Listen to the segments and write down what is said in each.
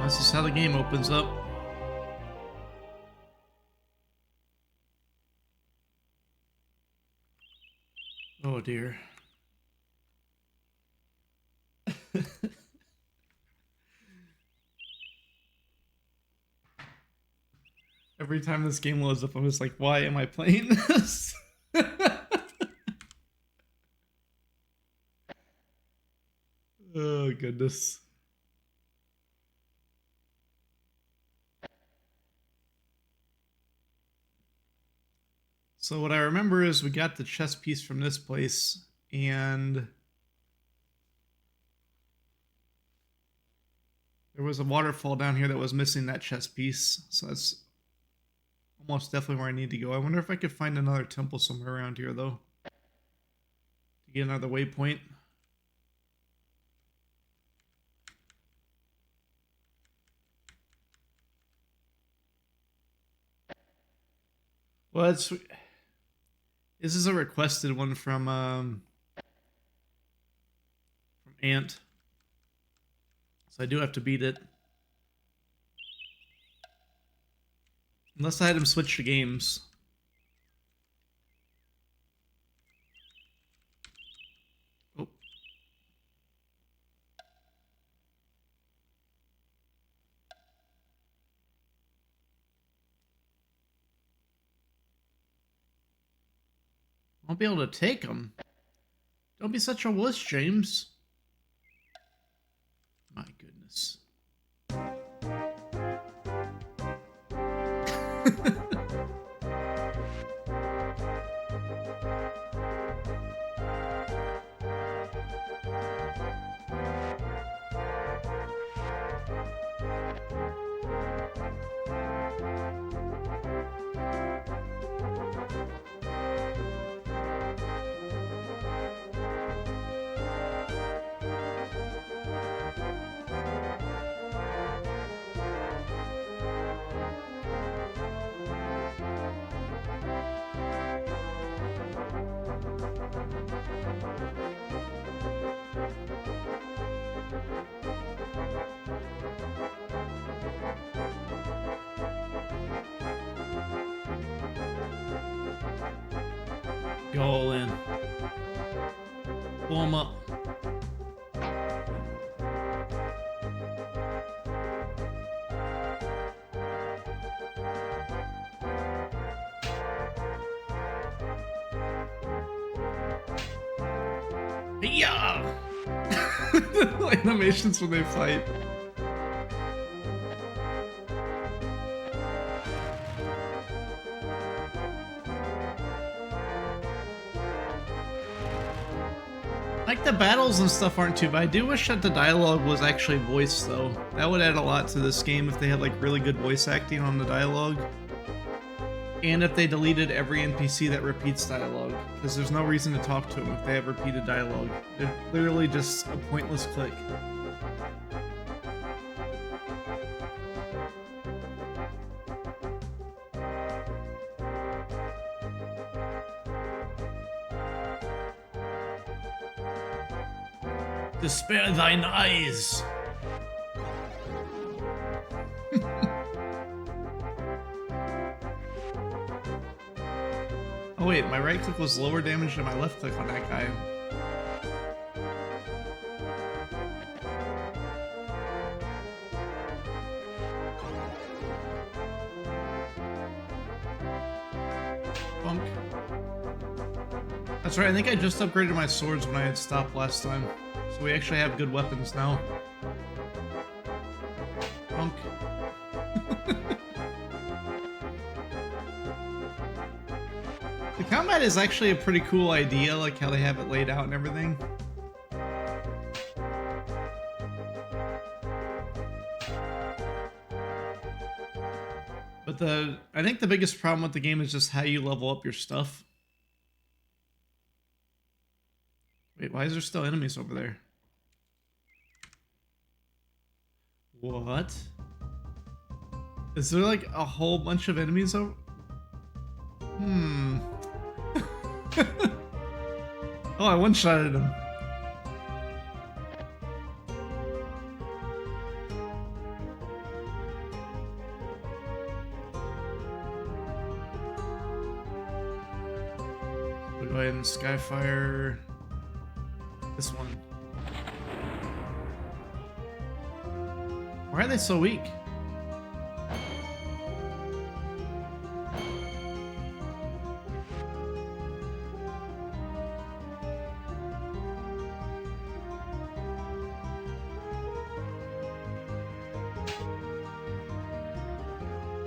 This is how the game opens up. Oh dear. Every time this game loads up, I'm just like, why am I playing this? Oh goodness. So what I remember is we got the chess piece from this place, and there was a waterfall down here that was missing that chess piece. So that's almost definitely where I need to go. I wonder if I could find another temple somewhere around here, though, to get another waypoint. Well, this is a requested one from Ant, so I do have to beat it. Unless I had him switch to games. Oh. Won't be able to take him. Don't be such a wuss, James. My goodness. Go all in. Pull him up. Yeah. Animations when they fight. Like, the battles and stuff aren't too bad. I do wish that the dialogue was actually voiced, though. That would add a lot to this game if they had like really good voice acting on the dialogue. And if they deleted every NPC that repeats dialogue, because there's no reason to talk to them if they have repeated dialogue. They're literally just a pointless click. To spare thine eyes. Oh wait, my right click was lower damage than my left click on that guy. Bunk. That's right, I think I just upgraded my swords when I had stopped last time. So we actually have good weapons now. Bunk. The combat is actually a pretty cool idea, like how they have it laid out and everything. But I think the biggest problem with the game is just how you level up your stuff. Wait, why is there still enemies over there? What? Is there like a whole bunch of enemies over? Oh, I one-shotted him. We'll go ahead and Skyfire this one. Why are they so weak?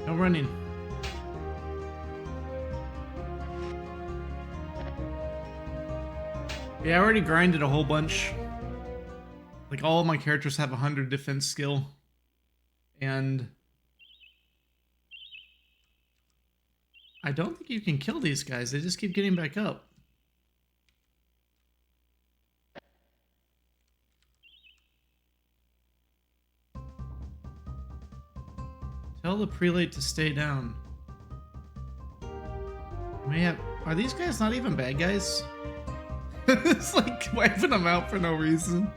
No running. Yeah, I already grinded a whole bunch. Like, all of my characters have 100 defense skill. And I don't think you can kill these guys. They just keep getting back up. Tell the prelate to stay down. Are these guys not even bad guys? It's like wiping them out for no reason.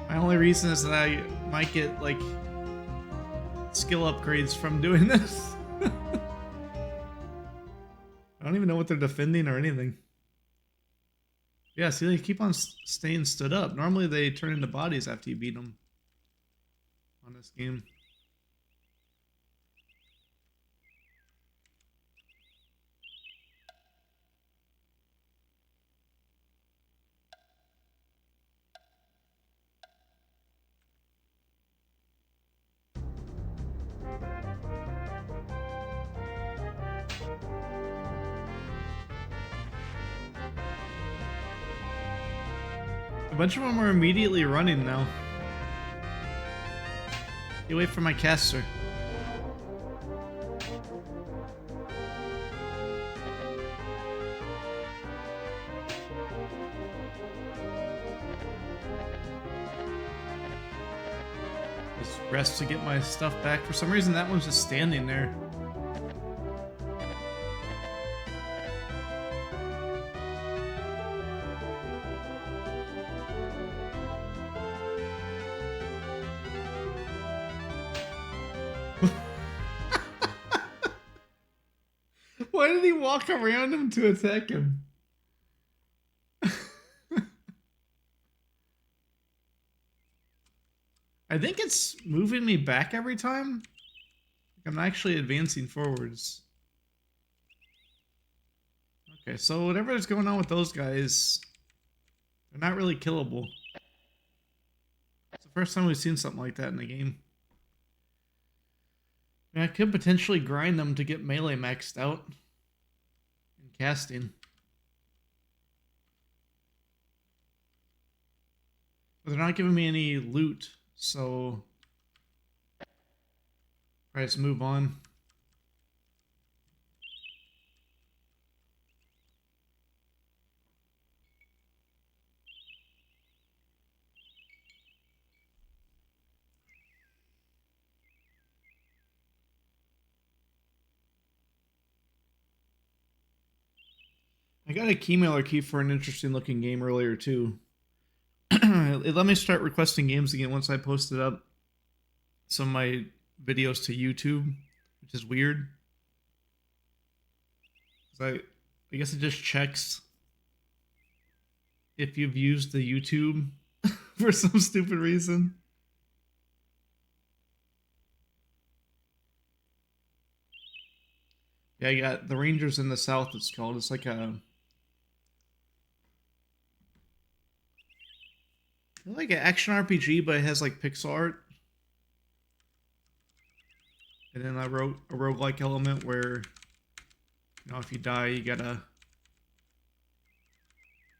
My only reason is that I might get like skill upgrades from doing this. I don't even know what they're defending or anything. Yeah, see, they keep on staying stood up. Normally they turn into bodies after you beat them on this game. A bunch of them are immediately running now. You wait for my caster. Just rest to get my stuff back. For some reason, that one's just standing there. Why did he walk around him to attack him? I think it's moving me back every time. I'm actually advancing forwards. Okay, so whatever is going on with those guys, they're not really killable. It's the first time we've seen something like that in the game. I mean, I could potentially grind them to get melee maxed out in casting. But they're not giving me any loot, so probably just move on. I got a keymailer key for an interesting looking game earlier too. It let me start requesting games again once I posted up some of my videos to YouTube, which is weird. I guess it just checks if you've used the YouTube for some stupid reason. Yeah, I got the Rangers in the South, it's called. It's like a... like an action RPG, but it has like pixel art. And then I wrote a roguelike element where, you know, if you die, you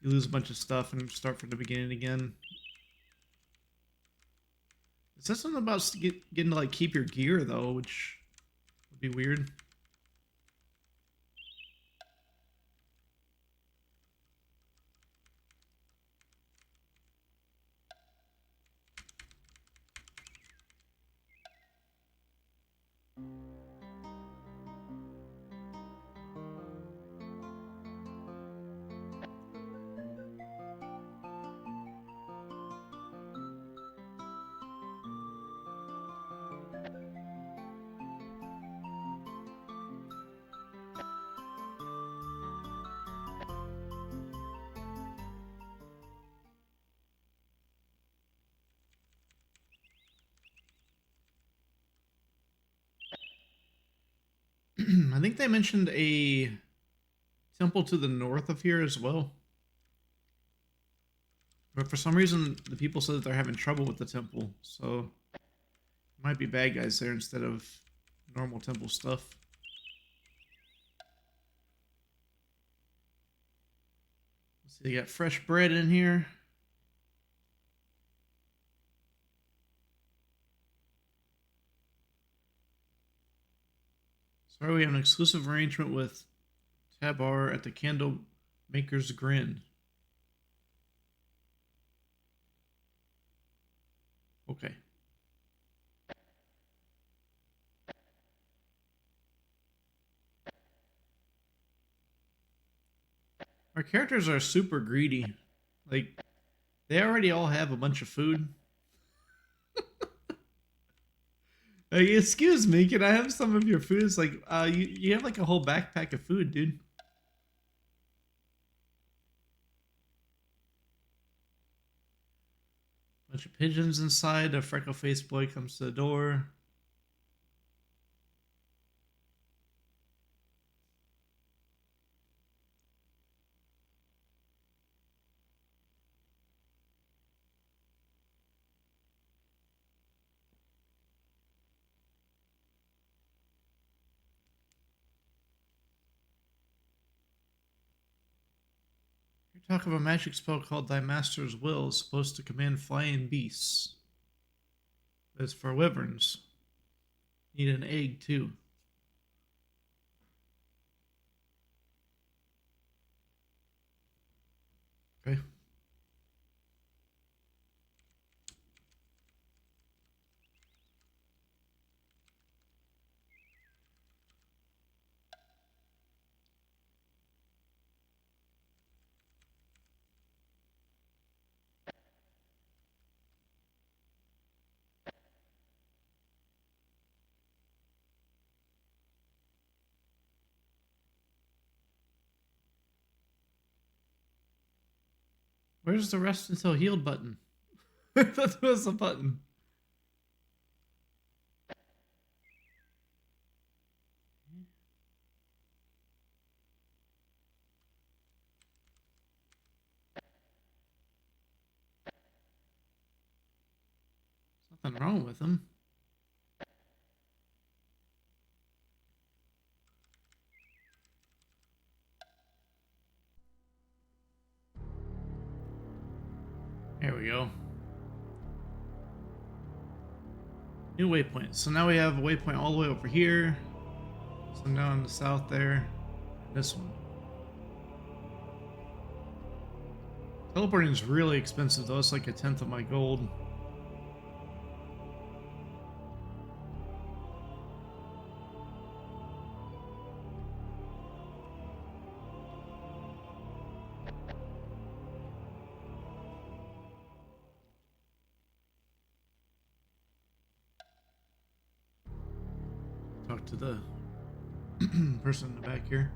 lose a bunch of stuff and start from the beginning again. It says something about getting to like keep your gear though, which would be weird. I think they mentioned a temple to the north of here as well. But for some reason, the people said that they're having trouble with the temple, so it might be bad guys there instead of normal temple stuff. Let's see, they got fresh bread in here. Sorry, we have an exclusive arrangement with Tabar at the Candle Maker's Grin. Okay. Our characters are super greedy. Like, they already all have a bunch of food. Like, excuse me, can I have some of your food? It's like, you have like a whole backpack of food, dude. Bunch of pigeons inside. A freckle-faced boy comes to the door. Talk of a magic spell called Thy Master's Will is supposed to command flying beasts. But it's for wyverns. Need an egg too. Okay. Where's the rest until healed button? I thought there was a button. There's nothing wrong with him. There we go. New waypoint. So now we have a waypoint all the way over here. Some down in the south there. And this one. Teleporting is really expensive though. It's like 1/10 of my gold. Talk to the person in the back here.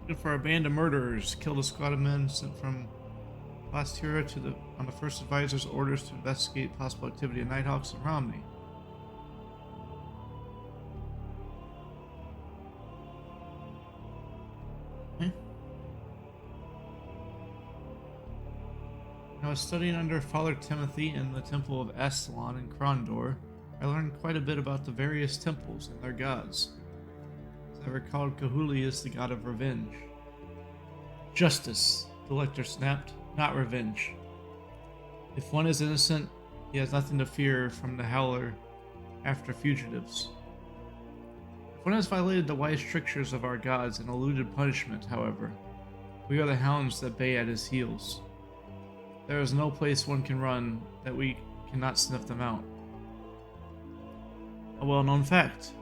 Looking for a band of murderers. Killed a squad of men sent from Bastira on the first advisor's orders to investigate possible activity of Nighthawks and Romney. I was studying under Father Timothy in the Temple of Astalon in Krondor. I learned quite a bit about the various temples and their gods. As I recalled, Kahuli is the god of revenge. Justice, the lector snapped, not revenge. If one is innocent, he has nothing to fear from the Howler after fugitives. If one has violated the wise strictures of our gods and eluded punishment, however, we are the hounds that bay at his heels. There is no place one can run that we cannot sniff them out. A well-known fact,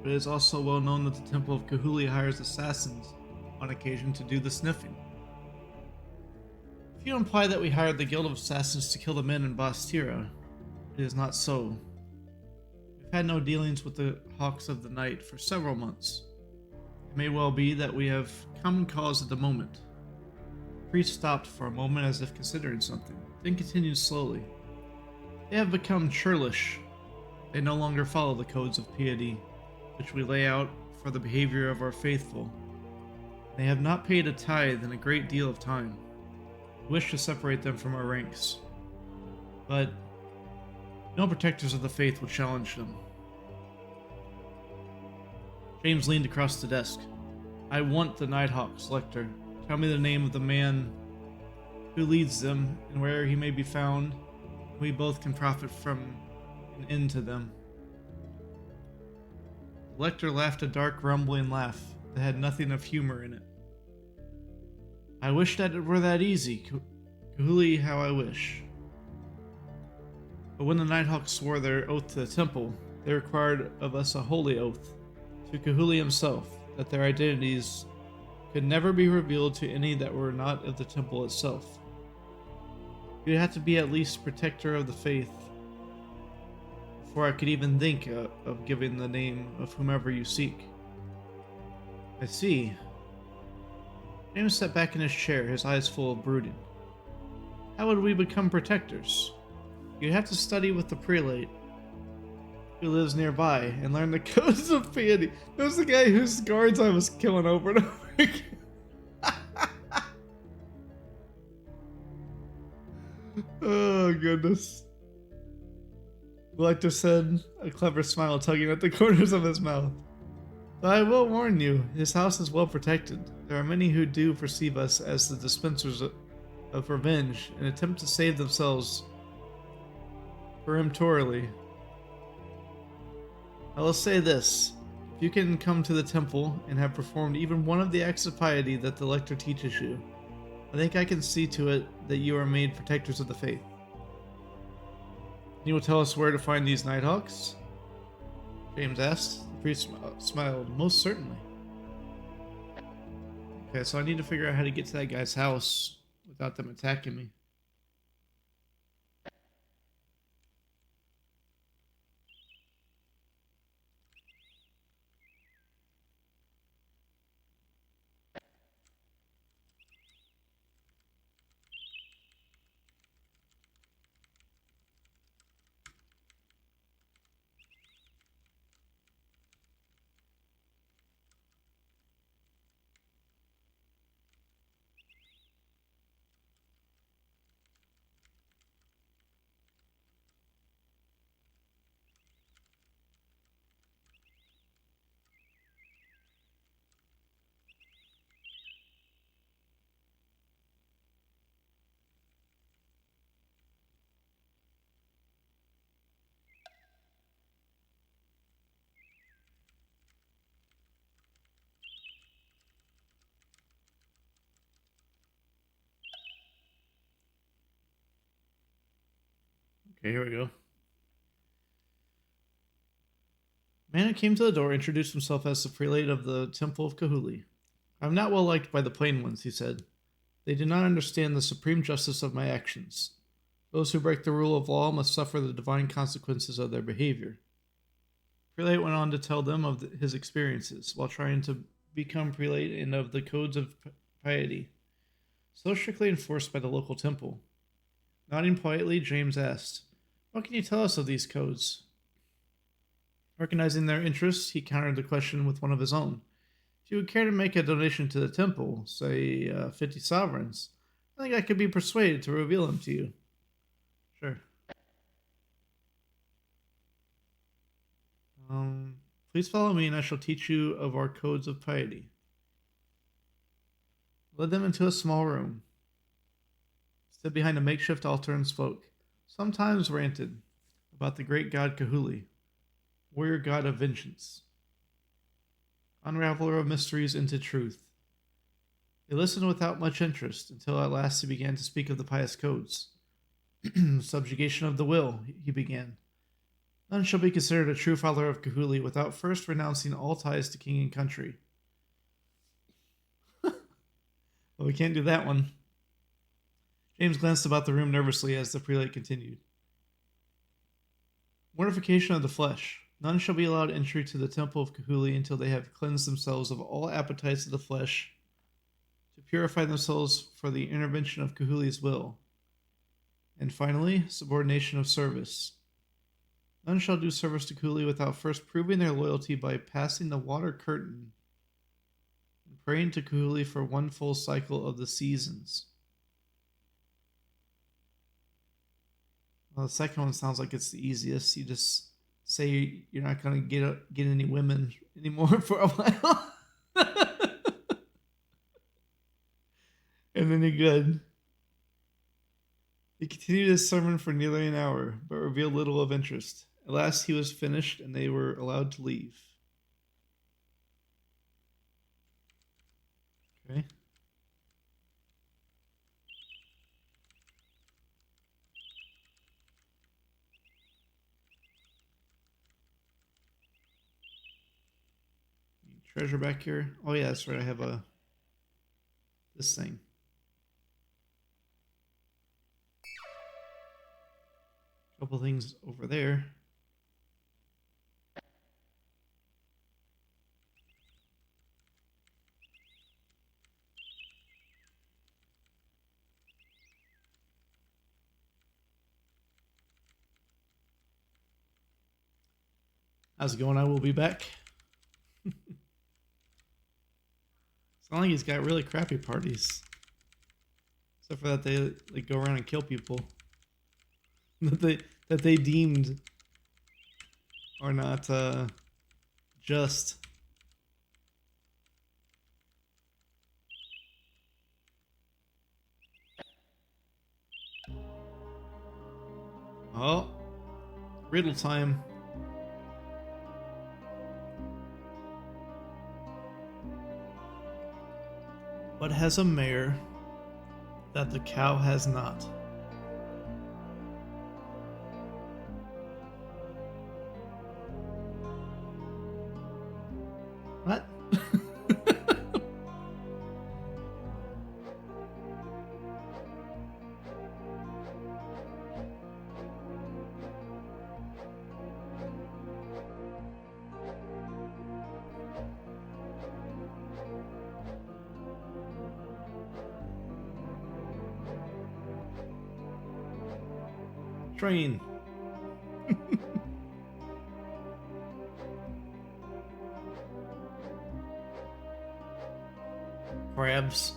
but it is also well known that the Temple of Kahuli hires assassins on occasion to do the sniffing. If you imply that we hired the Guild of Assassins to kill the men in Bastira, it is not so. We've had no dealings with the Hawks of the Night for several months. It may well be that we have common cause at the moment. priest stopped for a moment as if considering something, then continued slowly. They have become churlish. They no longer follow the codes of piety, which we lay out for the behavior of our faithful. They have not paid a tithe in a great deal of time. We wish to separate them from our ranks. But no protectors of the faith will challenge them. James leaned across the desk. I want the Nighthawks, Lecter. Tell me the name of the man who leads them and where he may be found. We both can profit from an end to them. Lecter laughed a dark, rumbling laugh that had nothing of humor in it. I wish that it were that easy, Kahuli, how I wish. But when the Nighthawks swore their oath to the temple, they required of us a holy oath to Kahuli himself, that their identities could never be revealed to any that were not of the temple itself. You'd have to be at least protector of the faith before I could even think of giving the name of whomever you seek. I see. James sat back in his chair, his eyes full of brooding. How would we become protectors? You'd have to study with the prelate who lives nearby and learn the codes of piety. There's the guy whose guards I was killing over and over again. Oh, goodness. Lecter said, a clever smile tugging at the corners of his mouth. But I will warn you, his house is well protected. There are many who do perceive us as the dispensers of revenge and attempt to save themselves peremptorily. I will say this. If you can come to the temple and have performed even one of the acts of piety that the Lecter teaches you, I think I can see to it that you are made protectors of the faith. You will tell us where to find these Nighthawks? James asked. The priest smiled. Most certainly. Okay, so I need to figure out how to get to that guy's house without them attacking me. Okay, here we go. Man who came to the door introduced himself as the prelate of the Temple of Kahuli. I'm not well liked by the plain ones, he said. They do not understand the supreme justice of my actions. Those who break the rule of law must suffer the divine consequences of their behavior. The prelate went on to tell them of his experiences while trying to become prelate and of the codes of piety, so strictly enforced by the local temple. Nodding politely, James asked, what can you tell us of these codes? Recognizing their interests, he countered the question with one of his own. If you would care to make a donation to the temple, say 50 sovereigns, I think I could be persuaded to reveal them to you. Sure. Please follow me and I shall teach you of our codes of piety. Led them into a small room. Stood behind a makeshift altar and spoke. Sometimes ranted about the great god Kahuli, warrior god of vengeance, unraveler of mysteries into truth. They listened without much interest until at last he began to speak of the pious codes. Subjugation of the will, he began. None shall be considered a true follower of Kahuli without first renouncing all ties to king and country. Well, we can't do that one. James glanced about the room nervously as the prelate continued. Mortification of the flesh. None shall be allowed entry to the temple of Kahuli until they have cleansed themselves of all appetites of the flesh to purify themselves for the intervention of Kahuli's will. And finally, subordination of service. None shall do service to Kahuli without first proving their loyalty by passing the water curtain and praying to Kahuli for one full cycle of the seasons. Well, the second one sounds like it's the easiest. You just say you're not going to get any women anymore for a while. And then you're good. He continued his sermon for nearly an hour, but revealed little of interest. At last he was finished, and they were allowed to leave. Okay. Treasure back here. Oh yeah, that's right. I have this thing. Couple things over there. How's it going? I will be back. It's not like he's got really crappy parties. Except for that they go around and kill people. that they deemed are not just. Oh, riddle time. What has a mare that the cow has not? What? Train. Crabs.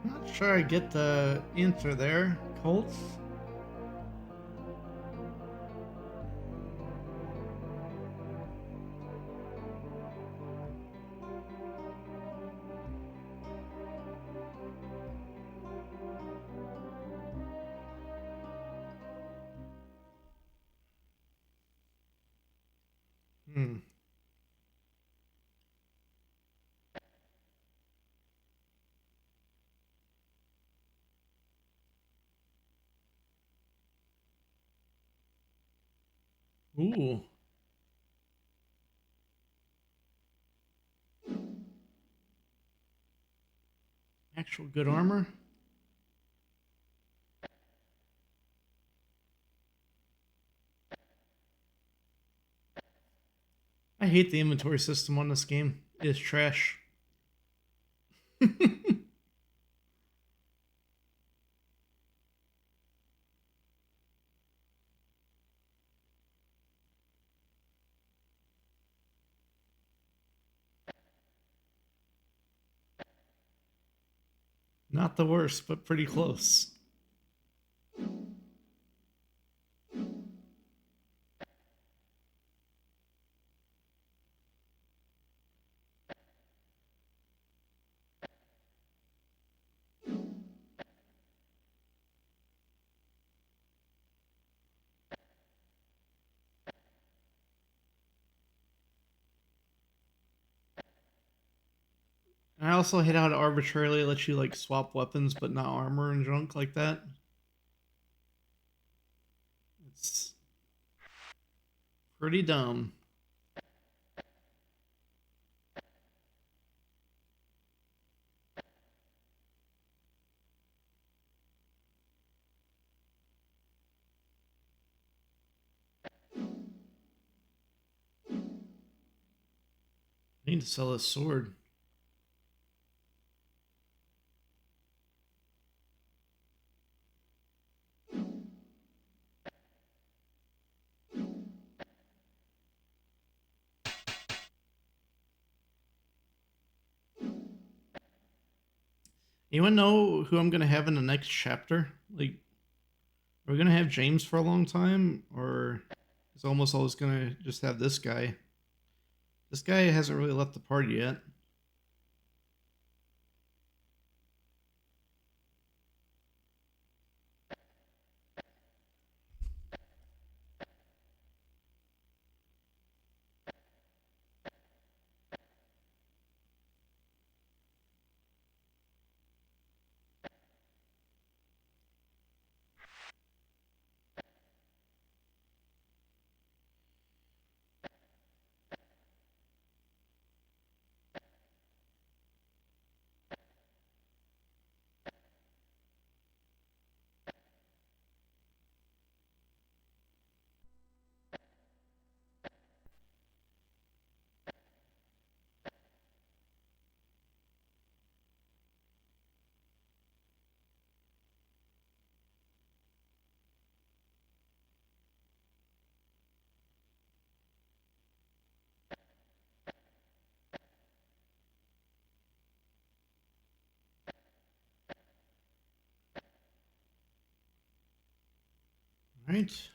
Not sure I get the answer there. Colts? Ooh. Actual good armor? I hate the inventory system on this game. It is trash. Not the worst, but pretty close. And I also hate how it arbitrarily lets you like swap weapons but not armor and junk like that. It's pretty dumb. I need to sell this sword. Anyone know who I'm gonna have in the next chapter? Like, are we gonna have James for a long time, or is almost always gonna just have this guy? This guy hasn't really left the party yet. Right.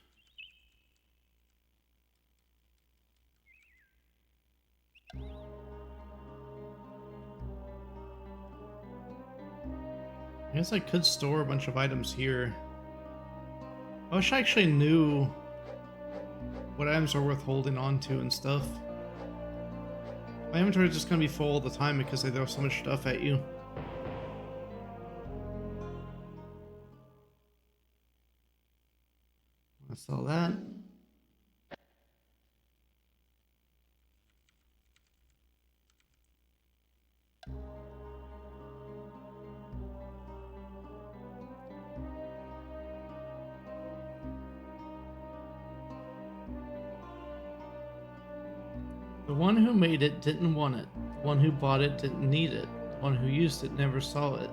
I guess I could store a bunch of items here. I wish I actually knew what items are worth holding on to and stuff. My inventory is just gonna be full all the time because they throw so much stuff at you. I sell that. The one who made it didn't want it. The one who bought it didn't need it. The one who used it never saw it.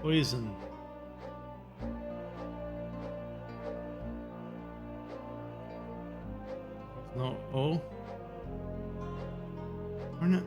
Poison. No. Oh. Darn it.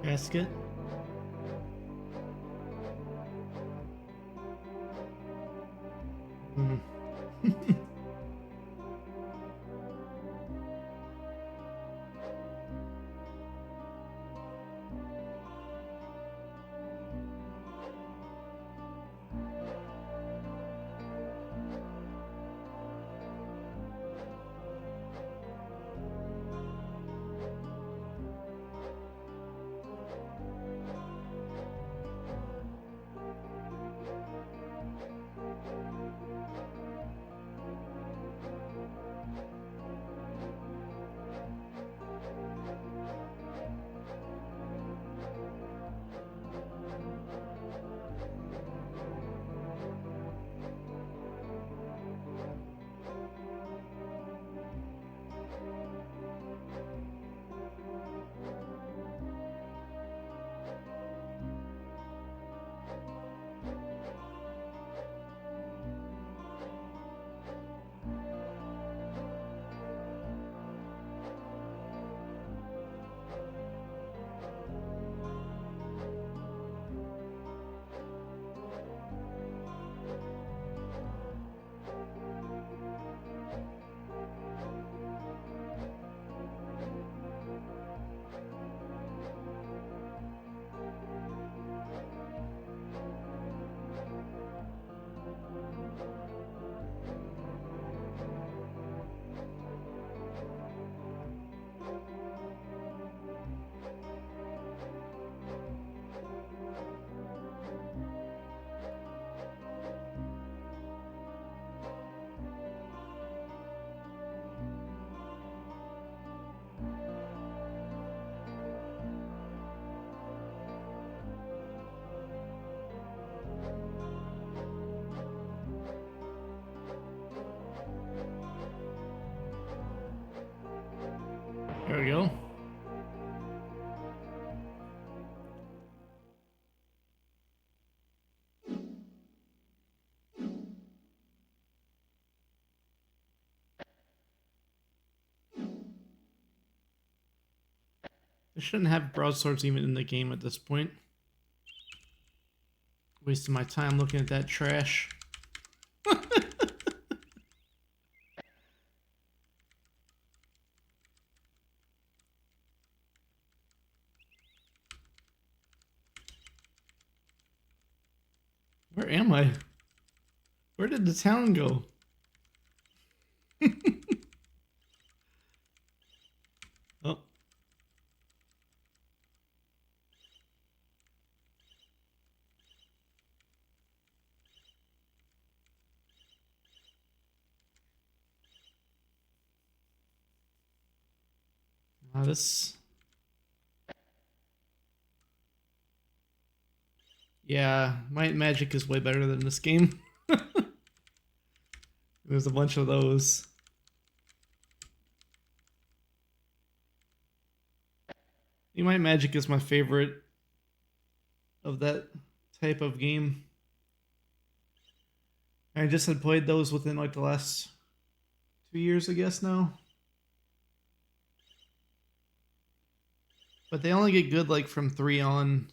Basket. Hmm. There we go. I shouldn't have broadswords even in the game at this point. Wasting my time looking at that trash. Where am I? Where did the town go? Oh. This. Yeah, Might and Magic is way better than this game. There's a bunch of those. Might and Magic is my favorite of that type of game. I just had played those within like the last 2 years, I guess now. But they only get good like from 3 on.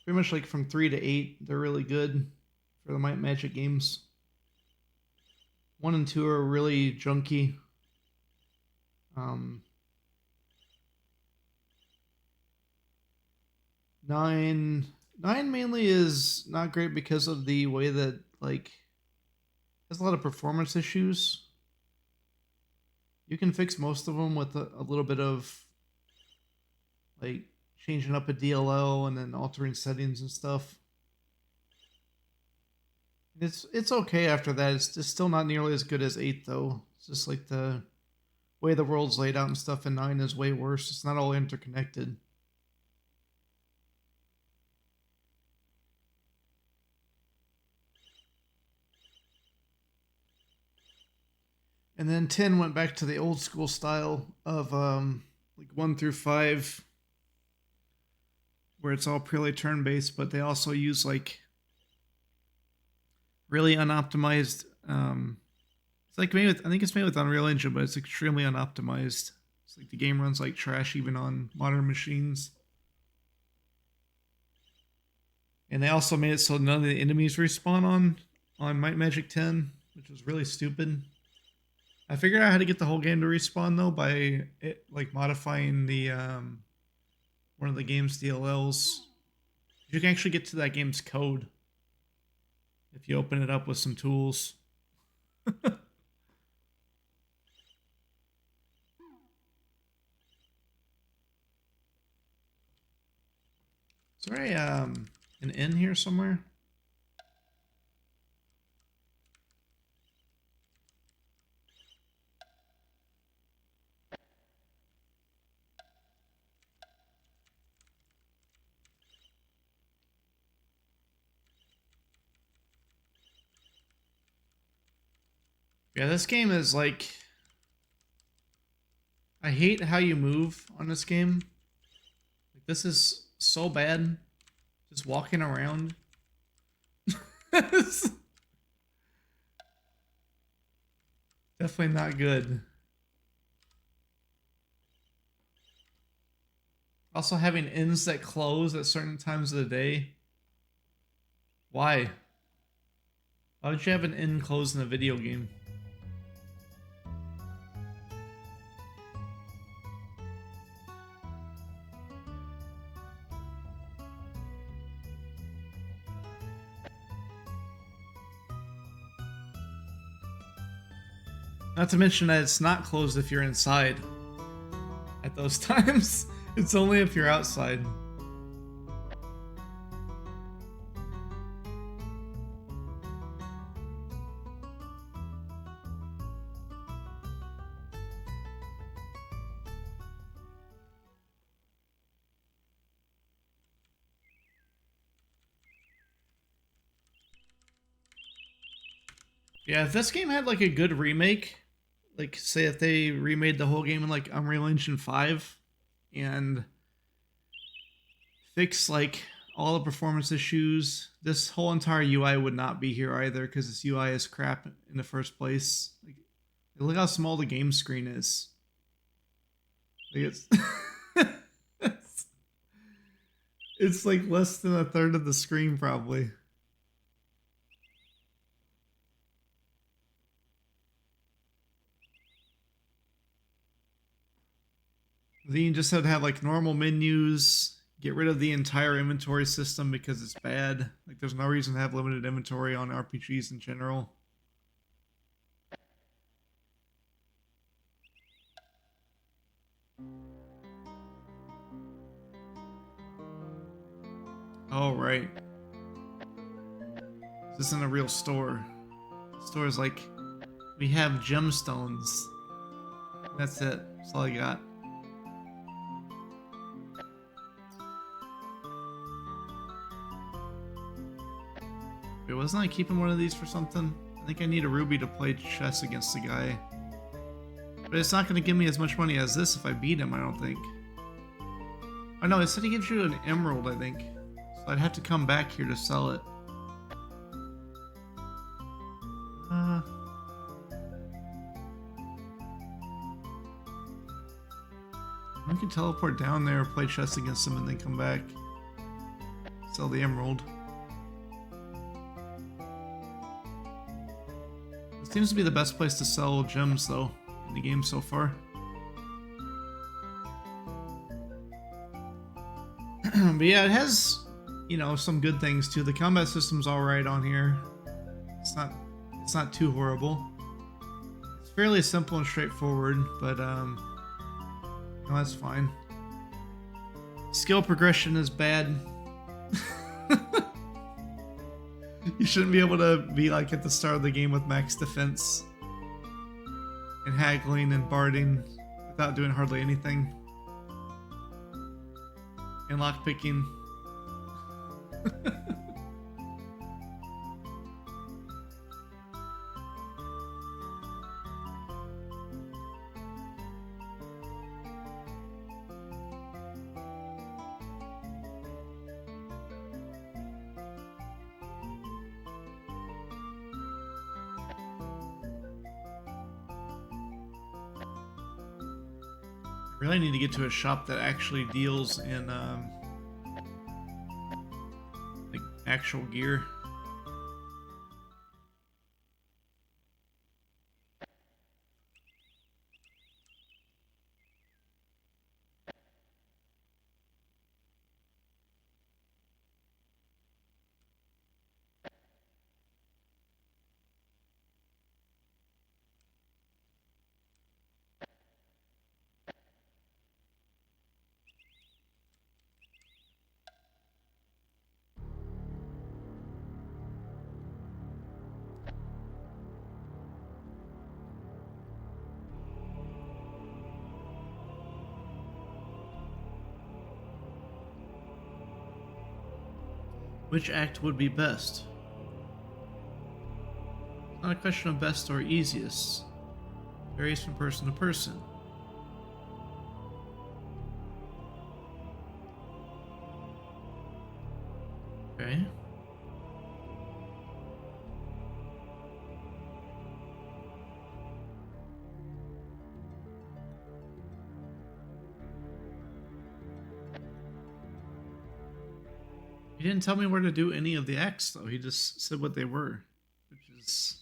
Pretty much like from 3 to 8, they're really good for the Might and Magic games. 1 and 2 are really junky. 9 mainly is not great because of the way that like has a lot of performance issues. You can fix most of them with a little bit of like changing up a DLL and then altering settings and stuff. It's okay after that. It's just still not nearly as good as 8 though. It's just like the way the world's laid out and stuff in 9 is way worse. It's not all interconnected. And then 10 went back to the old school style of like 1 through 5, where it's all purely turn-based, but they also use like really unoptimized. It's like made with, I think it's made with Unreal Engine, but it's extremely unoptimized. It's like the game runs like trash even on modern machines. And they also made it so none of the enemies respawn on Might Magic 10, which was really stupid. I figured out how to get the whole game to respawn though by like modifying the one of the game's DLLs. You can actually get to that game's code if you open it up with some tools. Is there an inn here somewhere? Yeah, this game is like... I hate how you move on this game. Like, this is so bad. Just walking around. Definitely not good. Also having inns that close at certain times of the day. Why? Why would you have an inn closed in a video game? Not to mention that it's not closed if you're inside at those times. It's only if you're outside. Yeah, if this game had like a good remake, like say if they remade the whole game in like Unreal Engine 5 and fix like all the performance issues, this whole entire UI would not be here either because this UI is crap in the first place. Like, look how small the game screen is. Like it's like less than a third of the screen probably. Then you just have to have like normal menus, get rid of the entire inventory system because it's bad. Like there's no reason to have limited inventory on RPGs in general. Oh, right. This isn't a real store. The store is like, we have gemstones. That's it. That's all I got. Wait, wasn't I keeping one of these for something? I think I need a ruby to play chess against the guy. But it's not going to give me as much money as this if I beat him, I don't think. Oh no, it said he gives you an emerald, I think. So I'd have to come back here to sell it. I can teleport down there, play chess against him, and then come back. Sell the emerald. It seems to be the best place to sell gems, though, in the game so far. But yeah, it has, you know, some good things too. The combat system's alright on here. It's not too horrible. It's fairly simple and straightforward, but no, that's fine. Skill progression is bad. You shouldn't be able to be like at the start of the game with max defense and haggling and barding without doing hardly anything. And lockpicking. Really need to get to a shop that actually deals in like actual gear. Which act would be best? It's not a question of best or easiest. It varies from person to person. Okay. He didn't tell me where to do any of the acts, though. He just said what they were, which is...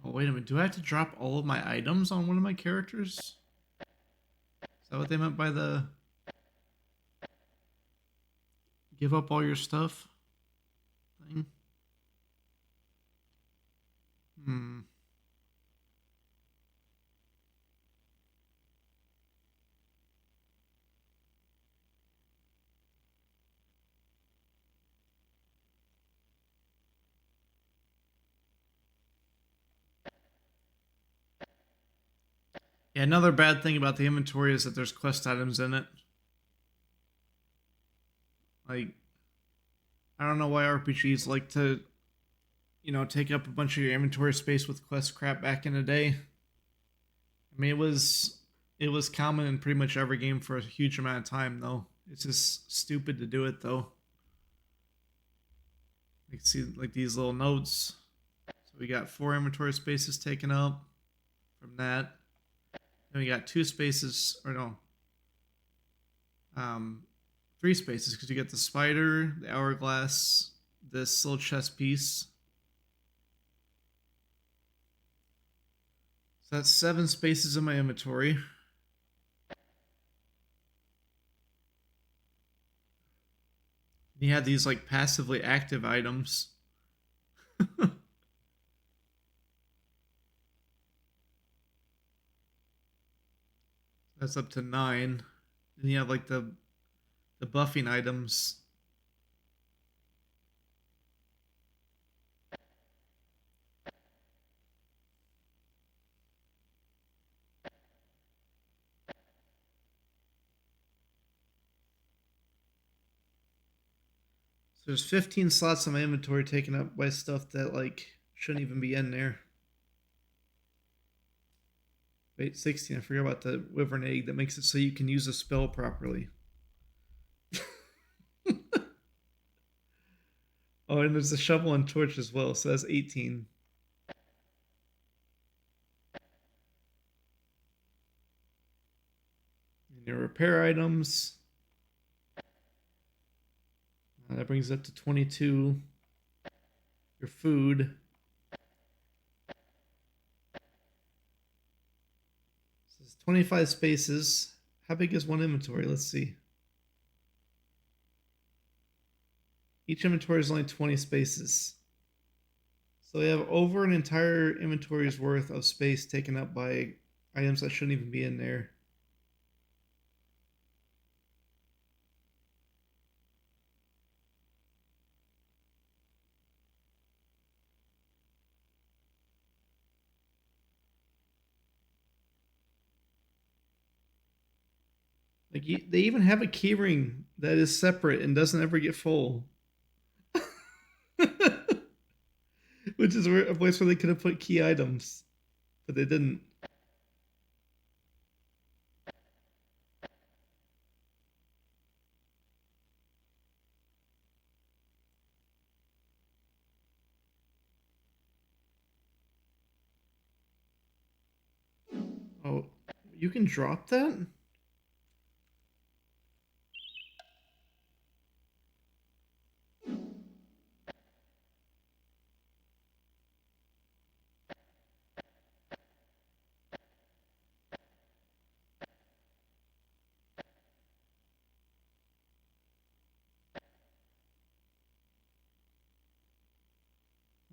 Oh, wait a minute. Do I have to drop all of my items on one of my characters? Is that what they meant by the... give up all your stuff thing? Yeah, another bad thing about the inventory is that there's quest items in it. Like, I don't know why RPGs like to, you know, take up a bunch of your inventory space with quest crap back in the day. I mean, it was common in pretty much every game for a huge amount of time, though. It's just stupid to do it, though. You can see, like, these little notes. So we got 4 inventory spaces taken up from that. Then we got 2 spaces, or no, 3 spaces, because you get the spider, the hourglass, this little chest piece. So that's 7 spaces in my inventory. You had these like passively active items. That's up to 9. Then you have like the buffing items. So there's 15 slots in my inventory taken up by stuff that like shouldn't even be in there. Wait, 16. I forgot about the wyvern egg that makes it so you can use a spell properly. Oh, and there's a shovel and torch as well, so that's 18. And your repair items. That brings it up to 22. Your food. So it's 25 spaces. How big is one inventory? Let's see. Each inventory is only 20 spaces. So they have over an entire inventory's worth of space taken up by items that shouldn't even be in there. Like they even have a keyring that is separate and doesn't ever get full. Which is a place where they could have put key items, but they didn't. Oh, you can drop that?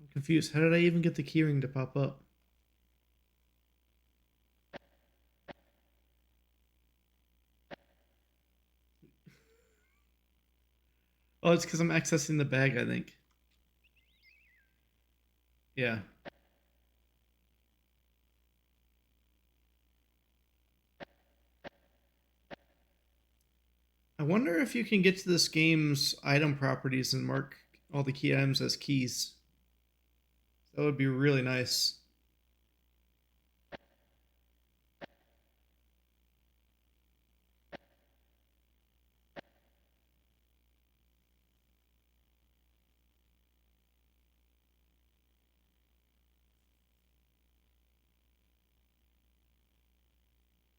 I'm confused. How did I even get the keyring to pop up? Oh, it's because I'm accessing the bag, I think. Yeah. I wonder if you can get to this game's item properties and mark all the key items as keys. That would be really nice.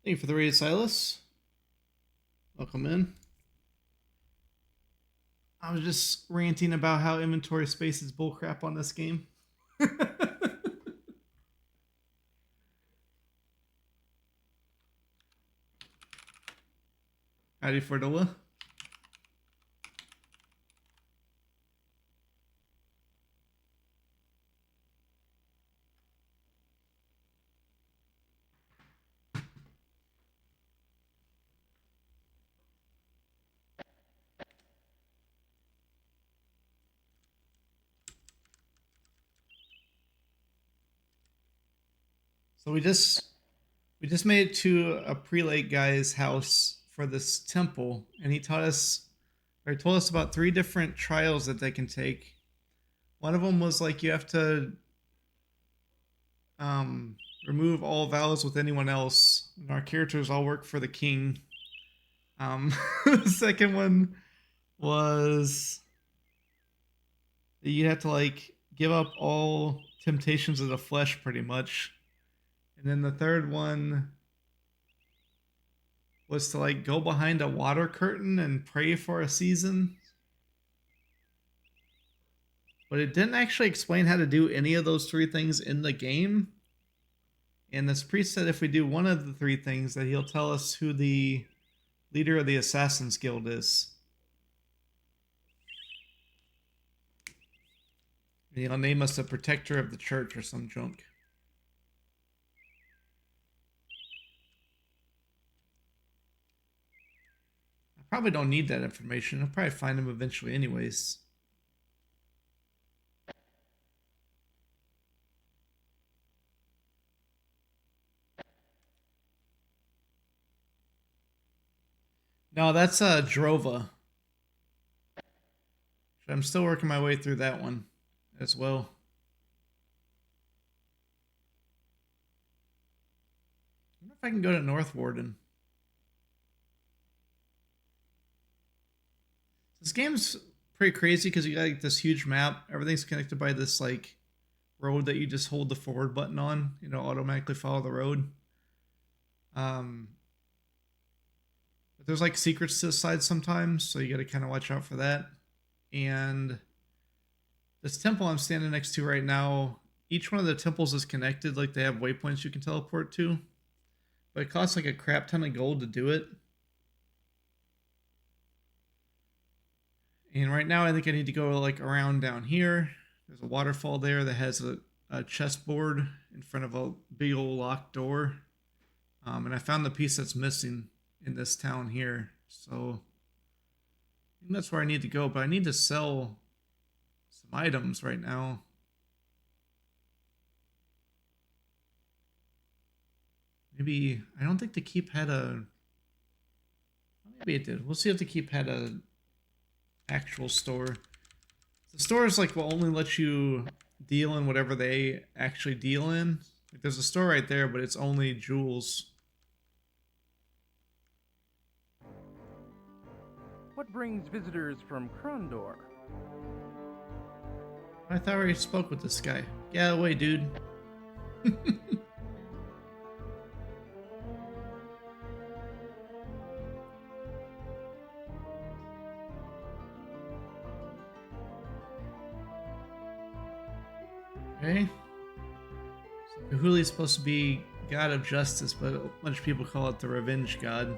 Thank you for the raid, Silas. Welcome in. I was just ranting about how inventory space is bullcrap on this game. Howdy, Fordola. So we just made it to a prelate guy's house for this temple, and he told us about 3 different trials that they can take. One of them was like you have to remove all vows with anyone else. And our characters all work for the king. The second one was you have to like give up all temptations of the flesh, pretty much. And then the third one was to like go behind a water curtain and pray for a season. But it didn't actually explain how to do any of those 3 things in the game. And this priest said if we do one of the 3 things, that he'll tell us who the leader of the Assassin's Guild is. And he'll name us a protector of the church or some junk. I probably don't need that information. I'll probably find him eventually anyways. No, that's Drova. I'm still working my way through that one as well. I wonder if I can go to North Warden. This game's pretty crazy because you got like this huge map. Everything's connected by this like road that you just hold the forward button on. You know, automatically follow the road. But there's like secrets to the side sometimes, so you got to kind of watch out for that. And this temple I'm standing next to right now, each one of the temples is connected. Like they have waypoints you can teleport to, but it costs like a crap ton of gold to do it. And right now I think I need to go like around down here. There's a waterfall there that has a chessboard in front of a big old locked door. And I found the piece that's missing in this town here. So I think that's where I need to go, but I need to sell some items right now. Maybe, I don't think the keep had a, maybe it did. We'll see if the keep had a actual store. The stores like will only let you deal in whatever they actually deal in. Like, there's a store right there, but it's only jewels. What brings visitors from Krondor? I thought I already spoke with this guy. Get out of the way, dude. Okay. So Kahuli's supposed to be god of justice, but a bunch of people call it the revenge god.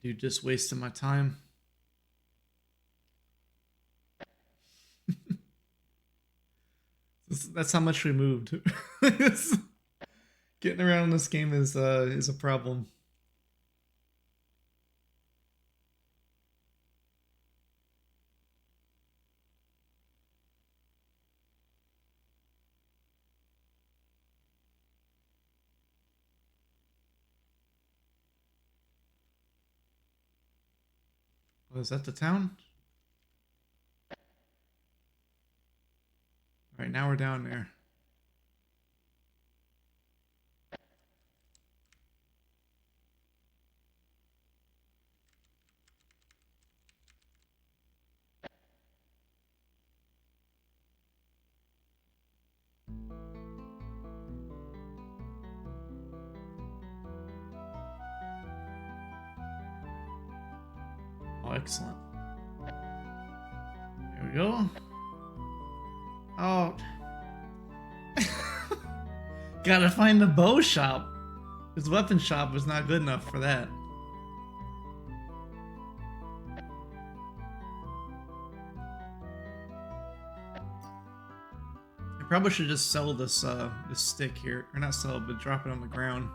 You just wasted my time. That's how much we moved. Getting around this game is a problem. Oh, is that the town? All right, now we're down there. Oh, excellent. Here we go. Oh. Gotta find the bow shop. His weapon shop was not good enough for that. I probably should just sell this this stick here. Or not sell it, but drop it on the ground.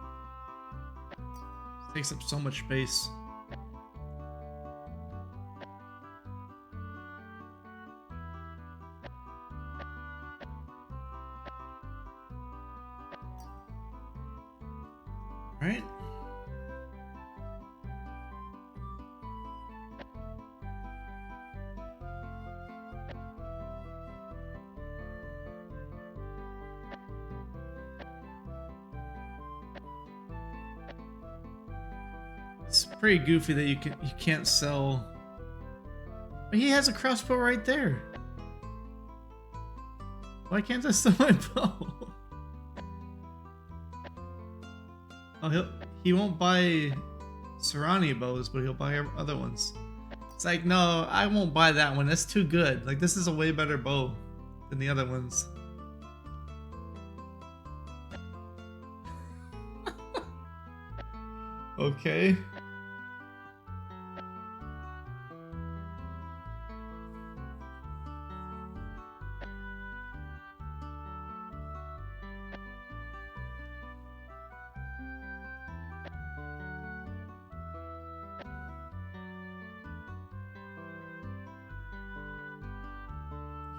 It takes up so much space. Right? It's pretty goofy that you can't sell. But he has a crossbow right there. Why can't I sell my bow? Oh, he won't buy Serrani bows, but he'll buy other ones. It's like, no, I won't buy that one. That's too good. Like, this is a way better bow than the other ones. Okay.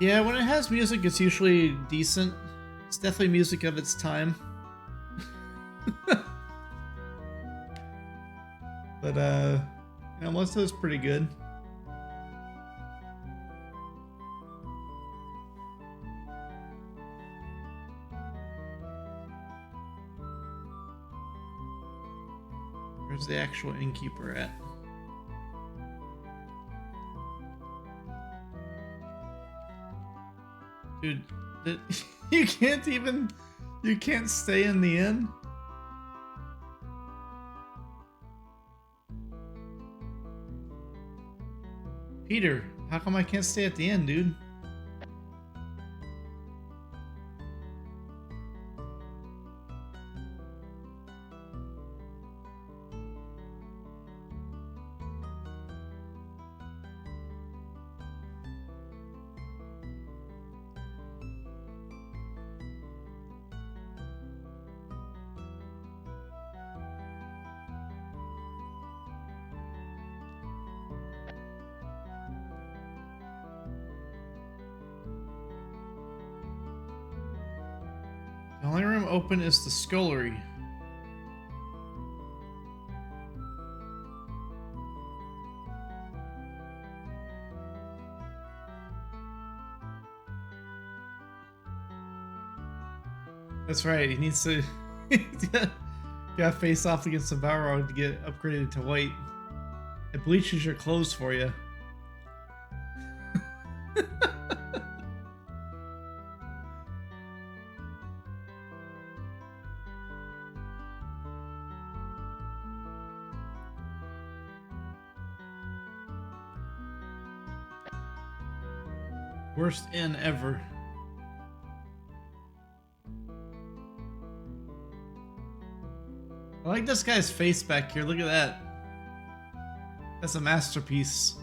Yeah, when it has music, it's usually decent. It's definitely music of its time. But, you know, most of it's pretty good. Where's the actual innkeeper at? Dude, you can't stay in the inn? Peter, how come I can't stay at the inn, dude? The only room open is the scullery. That's right, he needs to gotta face off against the Balrog to get upgraded to white. It bleaches your clothes for you. Worst inn ever. I like this guy's face back here. Look at that. That's a masterpiece.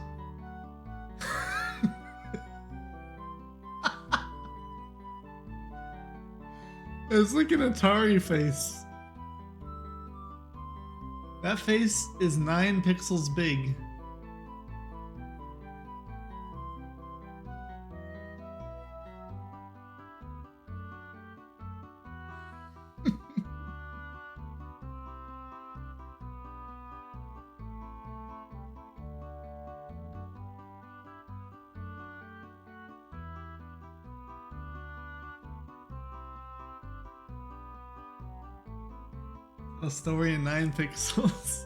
It's like an Atari face. That face is 9 pixels big. A story in 9 pixels.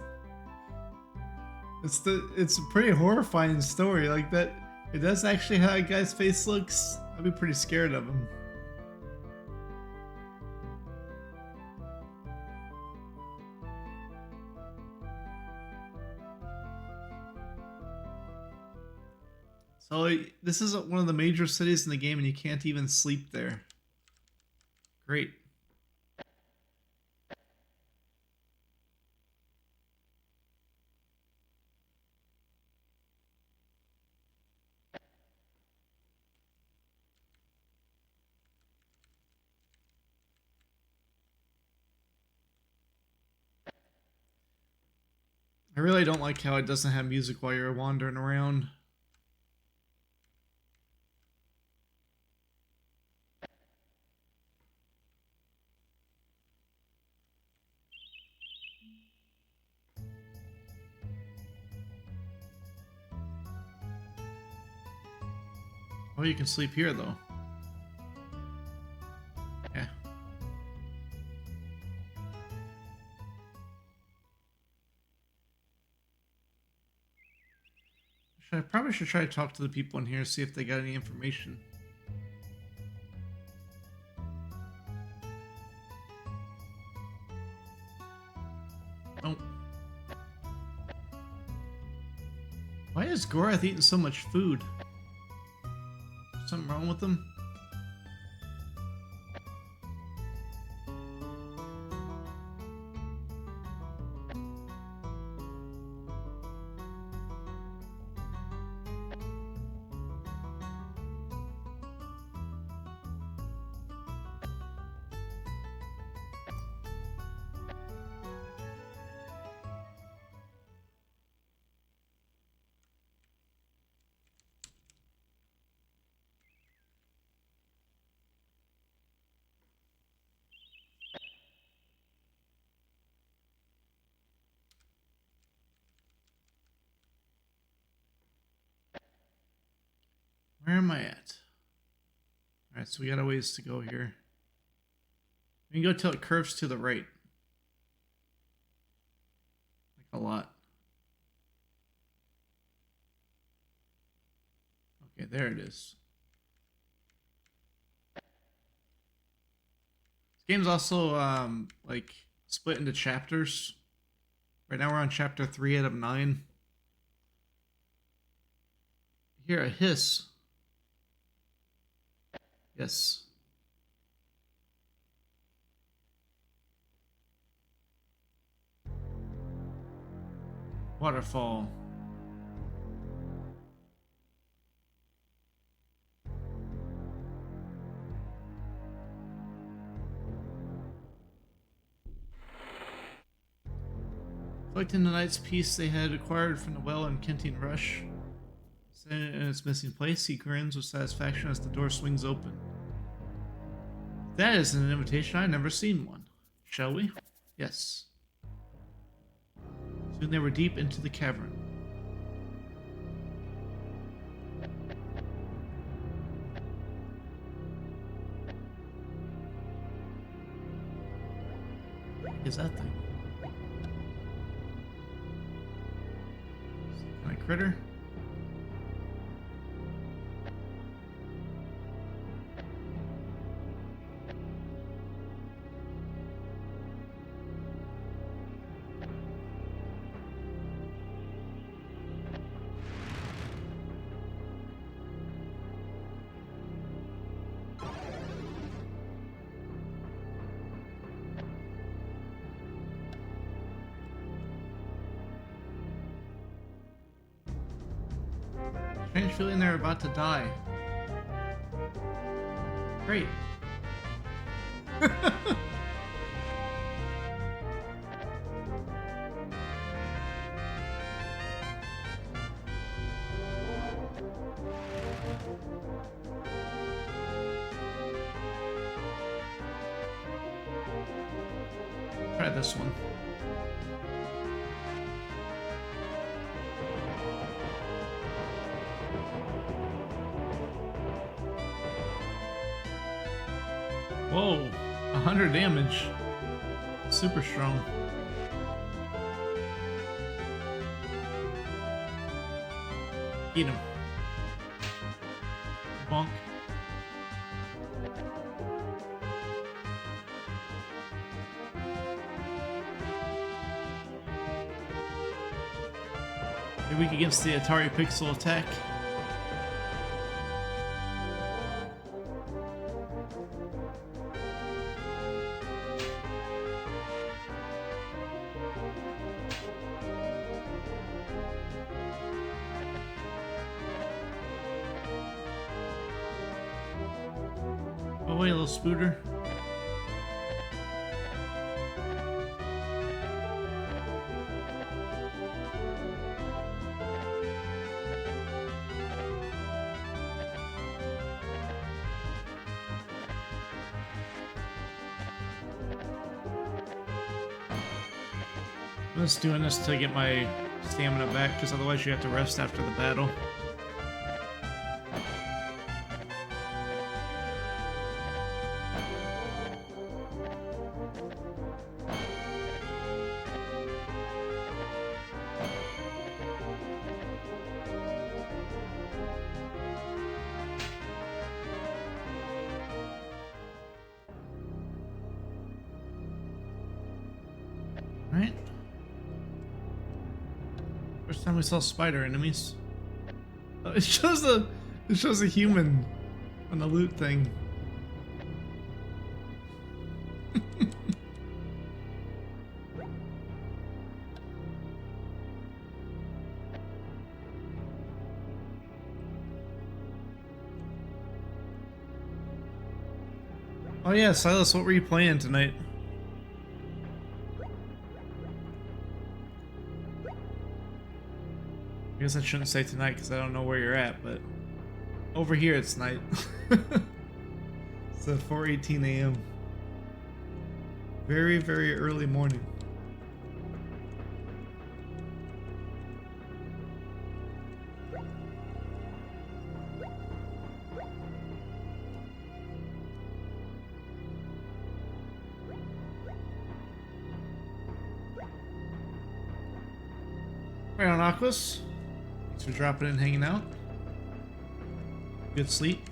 It's a pretty horrifying story like that. If that's actually how a guy's face looks, I'd be pretty scared of him. So this is one of the major cities in the game and you can't even sleep there. Great. I really don't like how it doesn't have music while you're wandering around. Oh, you can sleep here though. Yeah. I probably should try to talk to the people in here, see if they got any information. Oh. Why is Gorath eating so much food? Something wrong with him? Where am I at? Alright, so we got a ways to go here. We can go till it curves to the right. Like a lot. Okay, there it is. This game's also like split into chapters. Right now we're on chapter 3 out of 9. Hear a hiss. Yes. Waterfall. Collecting the knight's piece they had acquired from the well in Kenting Rush. In its missing place, he grins with satisfaction as the door swings open. That is an invitation. I've never seen one. Shall we? Yes. Soon they were deep into the cavern. What is that thing? Can I critter? Strange feeling they're about to die. Great. Try this one. Whoa, 100 damage. Super strong. Eat him. Bonk. You're weak against the Atari Pixel attack. Oh wait, little spooter. I'm just doing this to get my stamina back, because otherwise you have to rest after the battle. Right? First time we saw spider enemies. Oh, it shows a human on the loot thing. Oh yeah, Silas, what were you playing tonight? I guess I shouldn't say tonight because I don't know where you're at, but over here it's night. It's at 4:18 a.m. Very, very early morning. Right on, Aquas. Thanks for dropping in and hanging out. Good sleep.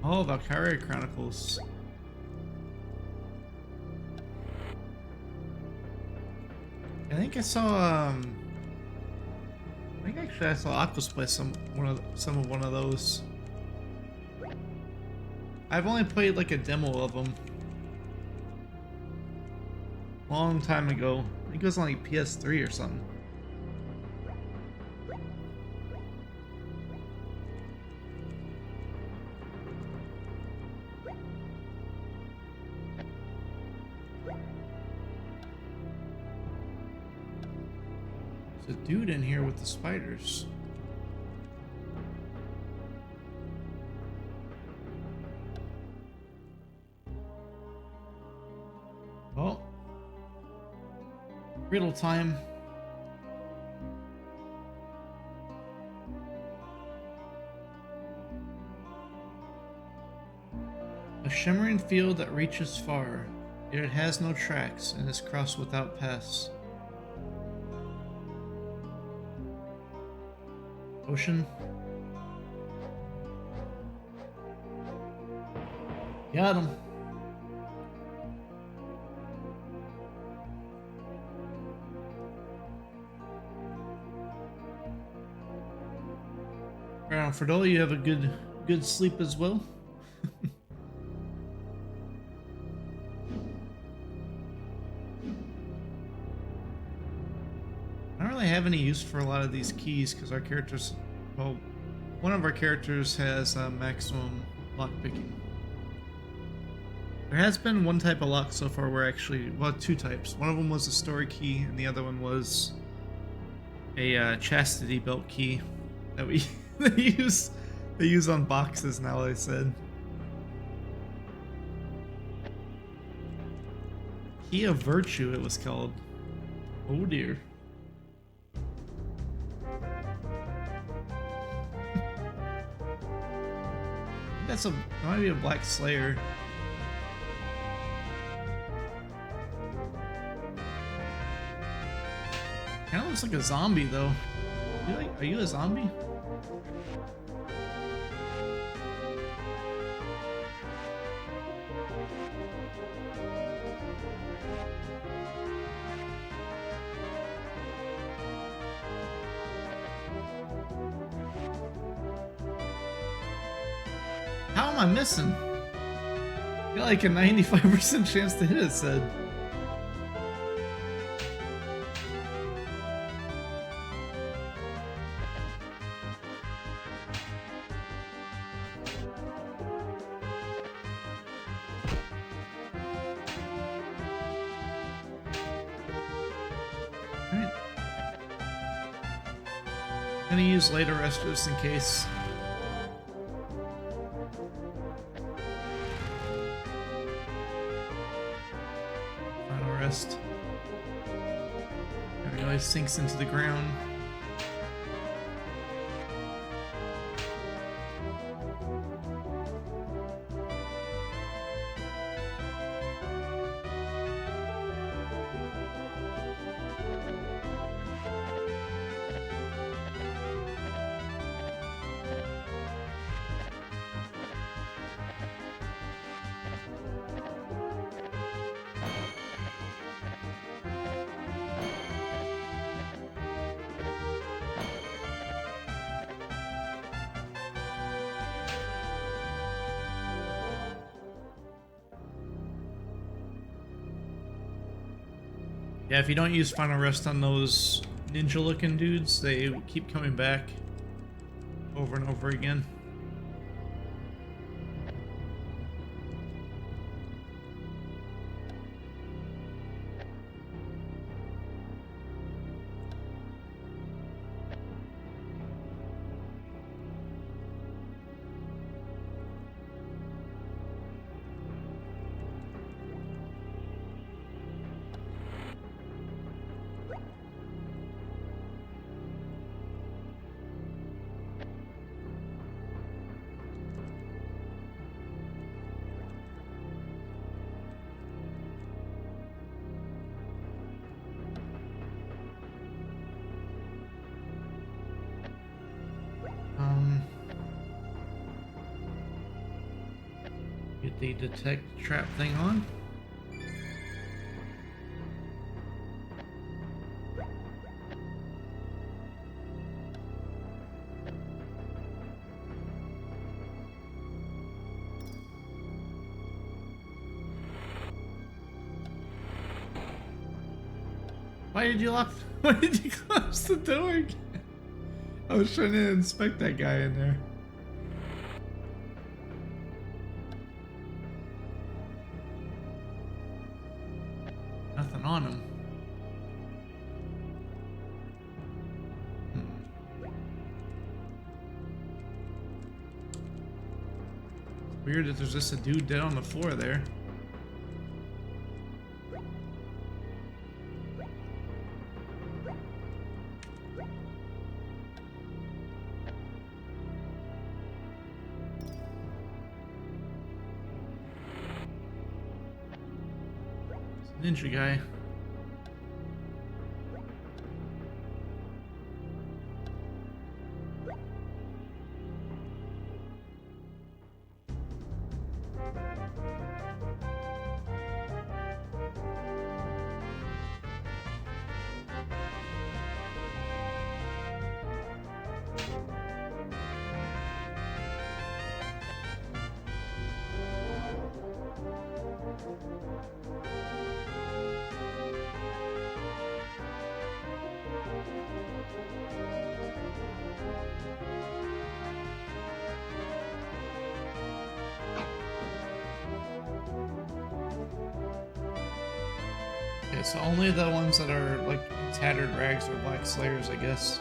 Oh, Valkyria Chronicles. I think I saw I think actually I saw Aquas play some of one of those. I've only played like a demo of them. Long time ago. I think it was on like PS3 or something. There's a dude in here with the spiders. Well, riddle time. A shimmering field that reaches far, yet it has no tracks and is crossed without paths. Ocean. Got him. Fredo, you have a good sleep as well. really have any use for a lot of these keys because our characters, well, one of our characters has maximum lockpicking. There has been one type of lock so far where actually, well, two types. One of them was a story key, and the other one was a chastity belt key that we they use on boxes now. They said Key of Virtue, it was called. Oh dear. That's that might be a Black Slayer. Kinda looks like a zombie though. Are you a zombie? How am I missing? I got like a 95% chance to hit it, said. Alright. I'm gonna use later rest just in case. There we go, it sinks into the ground. Yeah, if you don't use Final Rest on those ninja-looking dudes, they keep coming back over and over again. Get the detect trap thing on. Why did you lock? Why did you close the door again? I was trying to inspect that guy in there. Nothing on him. Weird that there's just a dude dead on the floor there. Ninja guy. Okay, so only the ones that are like in tattered rags or black slayers, I guess.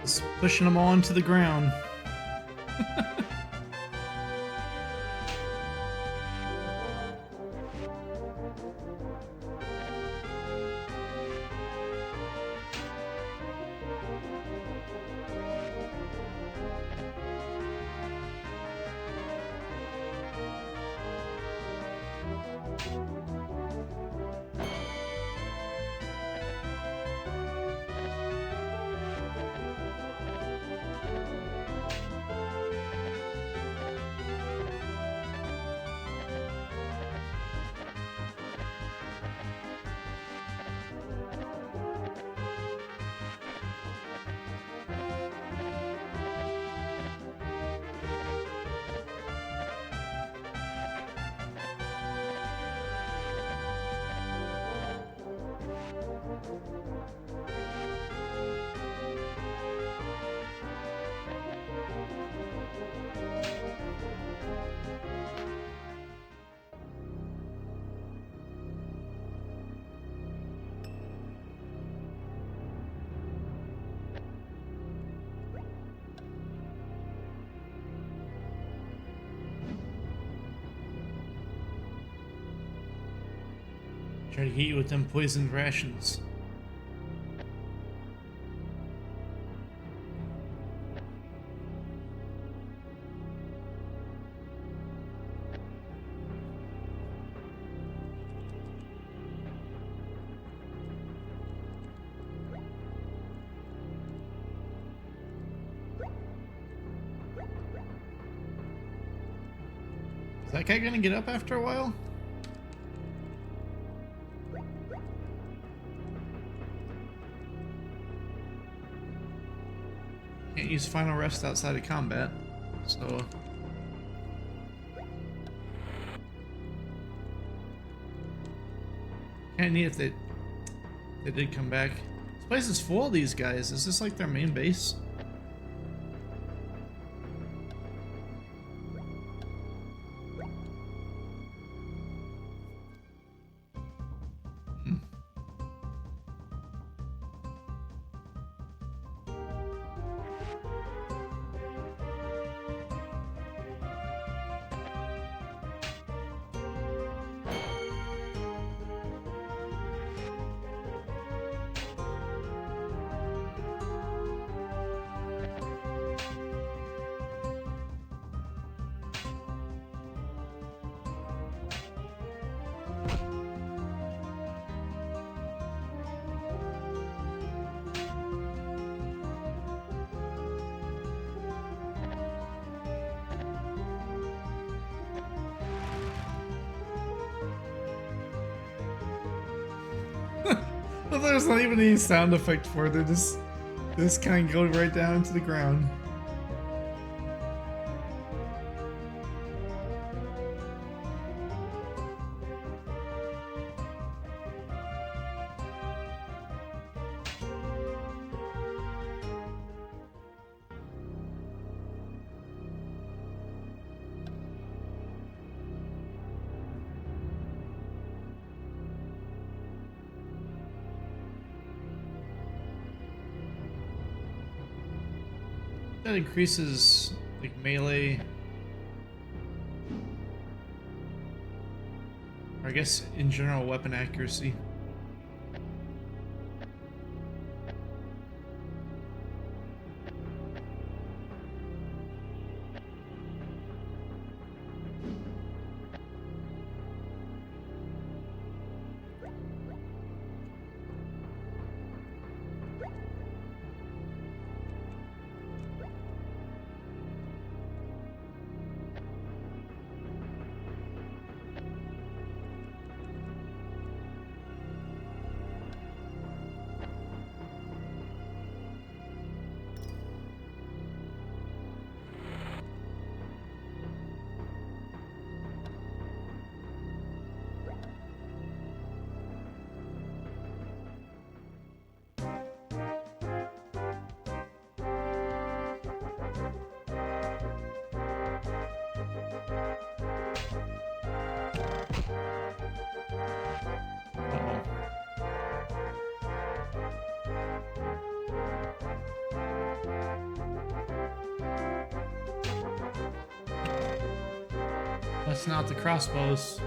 Just pushing them all into the ground. Try to get you with them poisoned rations. Is that guy gonna get up after a while? Can't use final rest outside of combat, so kinda neat if they did come back. This place is full of these guys. Is this like their main base? Well, there's not even any sound effect for it. They just kind of go right down into the ground. That increases like melee, or I guess in general weapon accuracy. That's not the crossbows.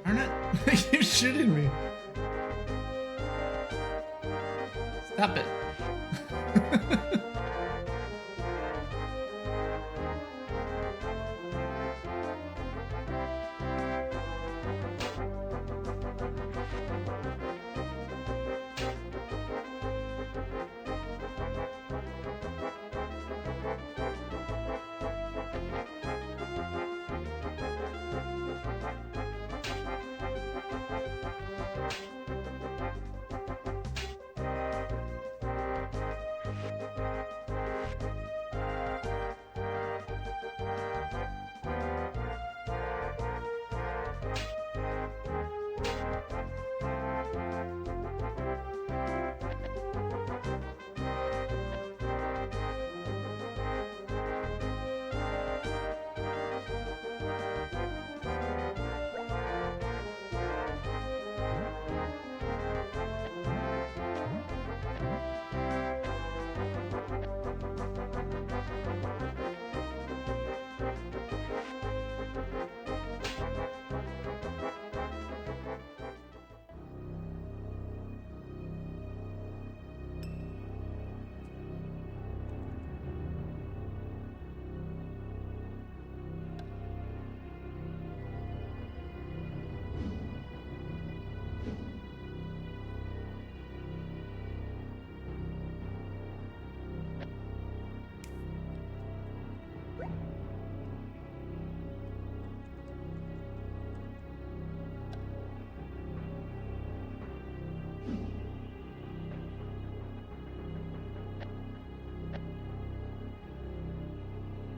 Darn it! You're shooting me. Stop it.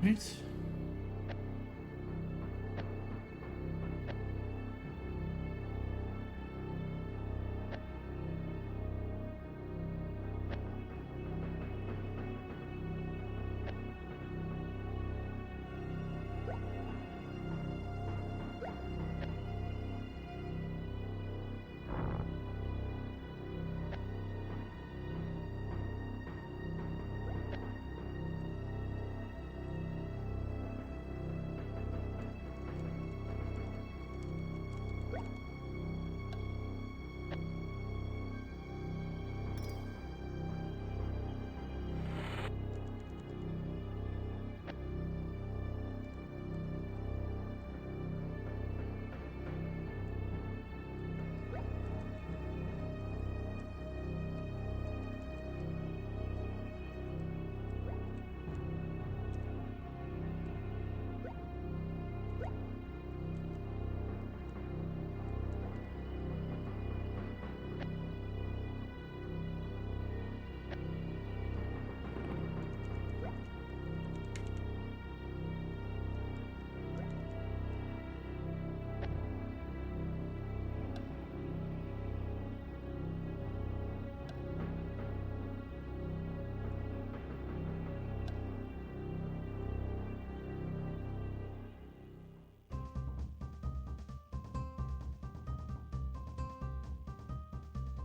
Right.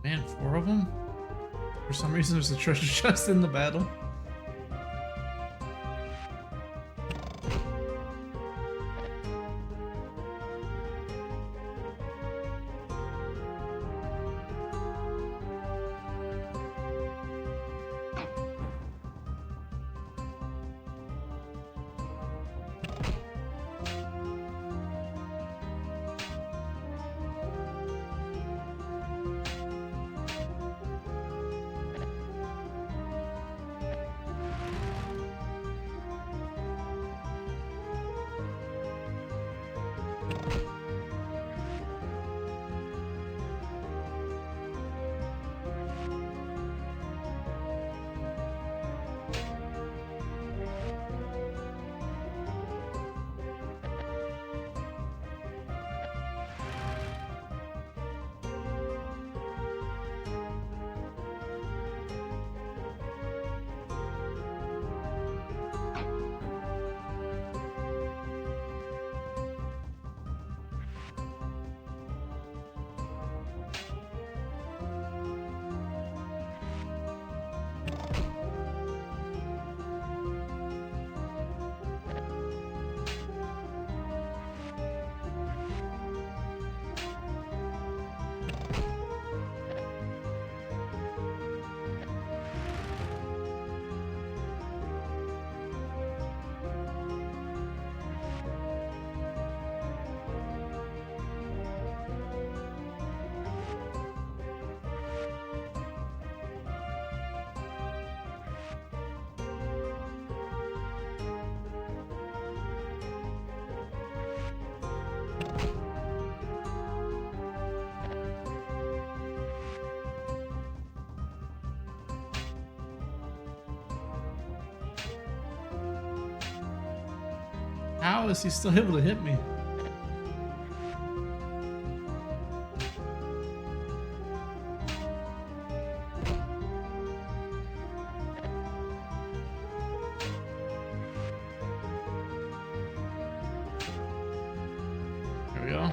Man, 4 of them? For some reason, there's a treasure chest in the battle. How is he still able to hit me? There we go.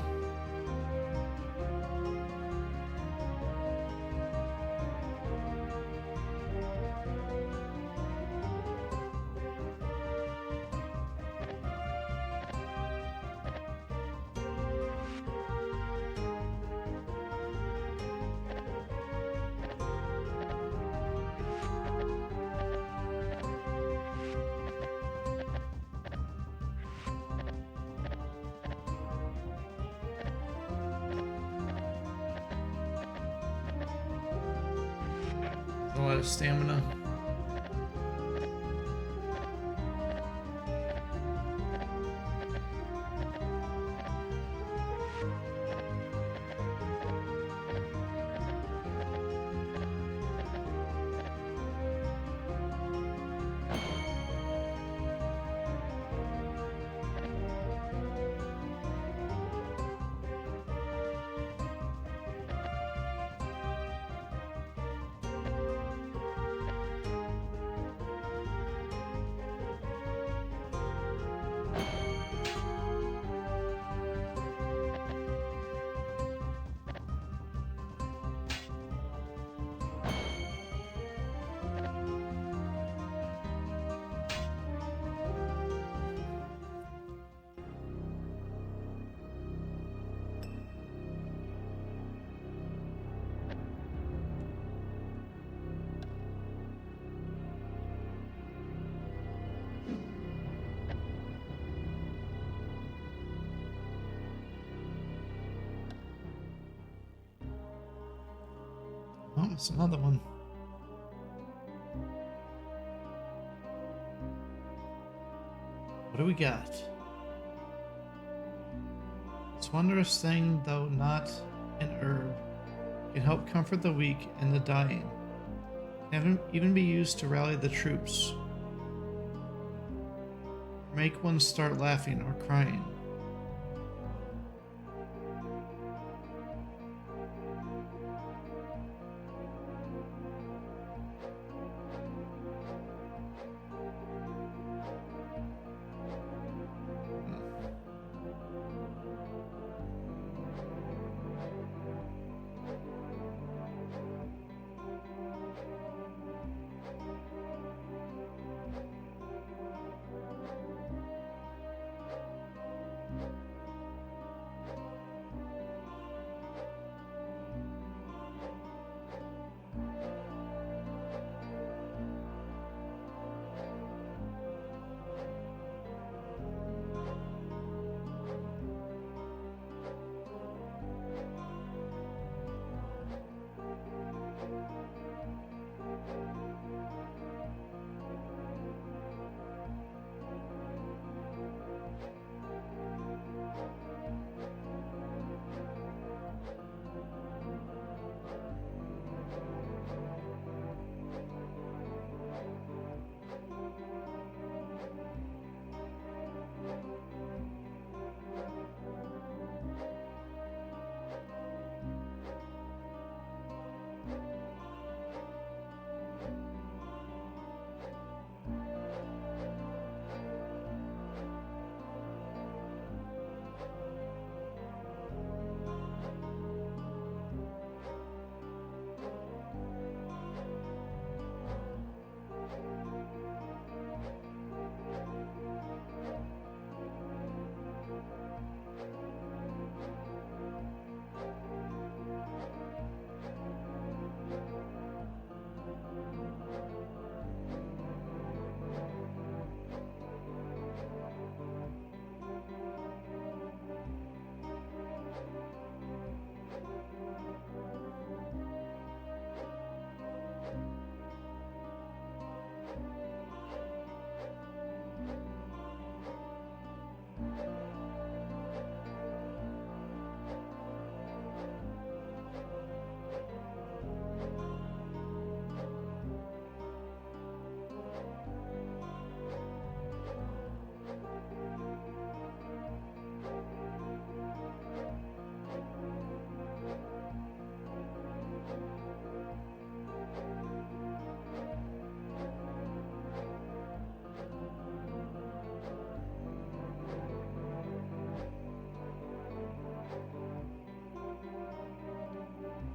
A lot of stamina. Oh, it's another one. What do we got? This wondrous thing, though not an herb, can help comfort the weak and the dying. Can even be used to rally the troops. Make one start laughing or crying.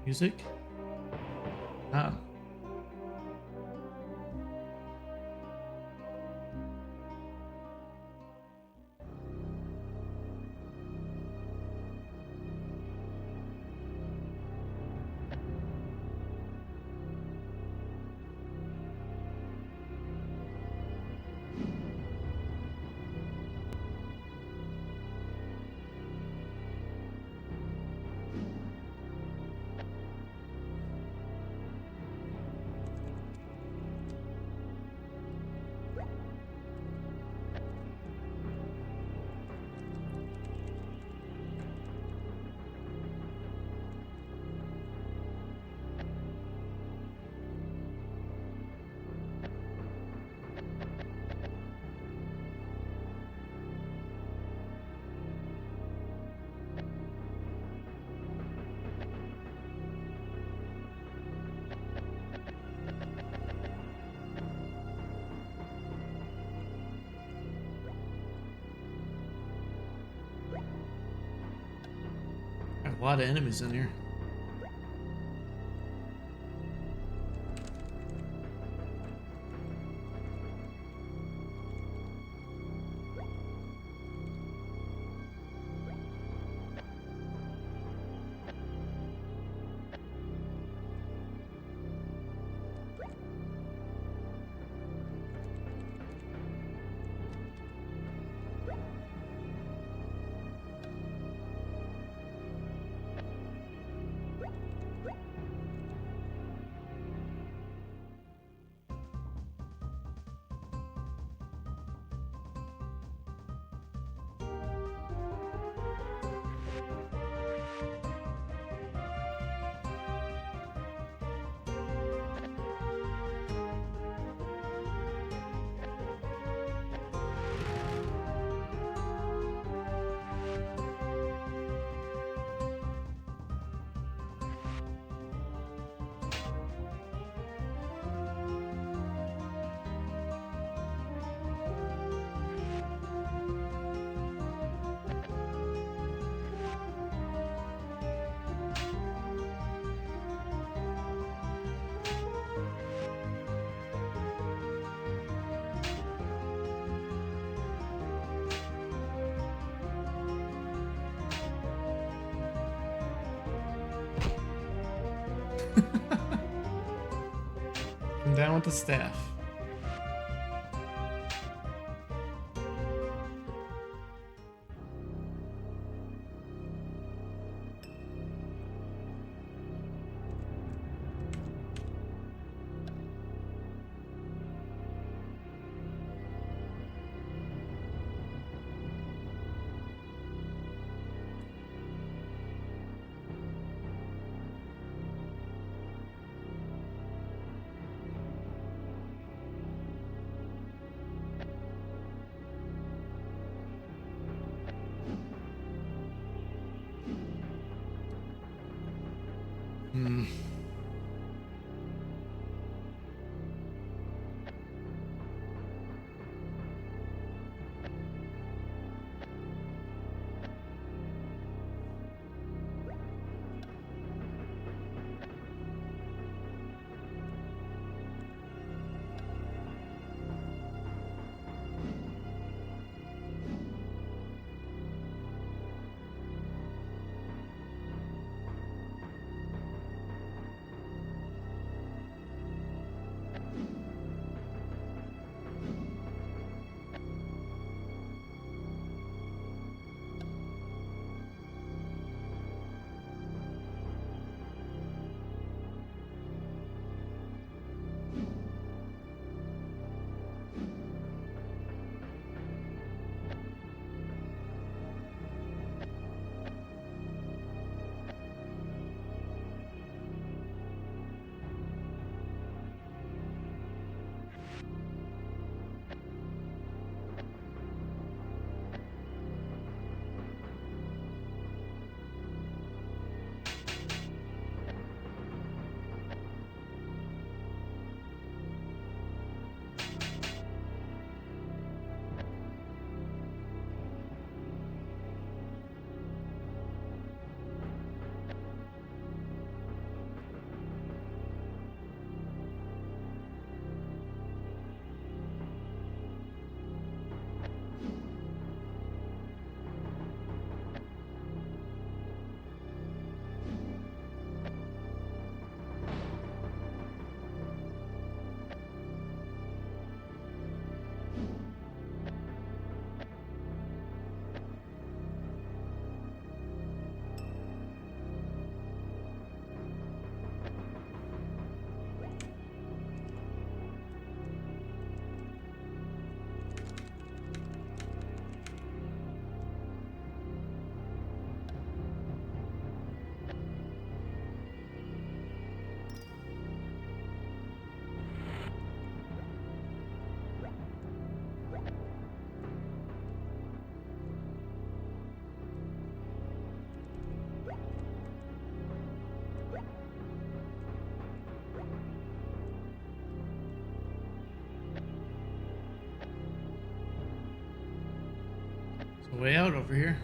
Music? Ah. Got a lot of enemies in here. Come down with the staff. Hmm. A way out over here.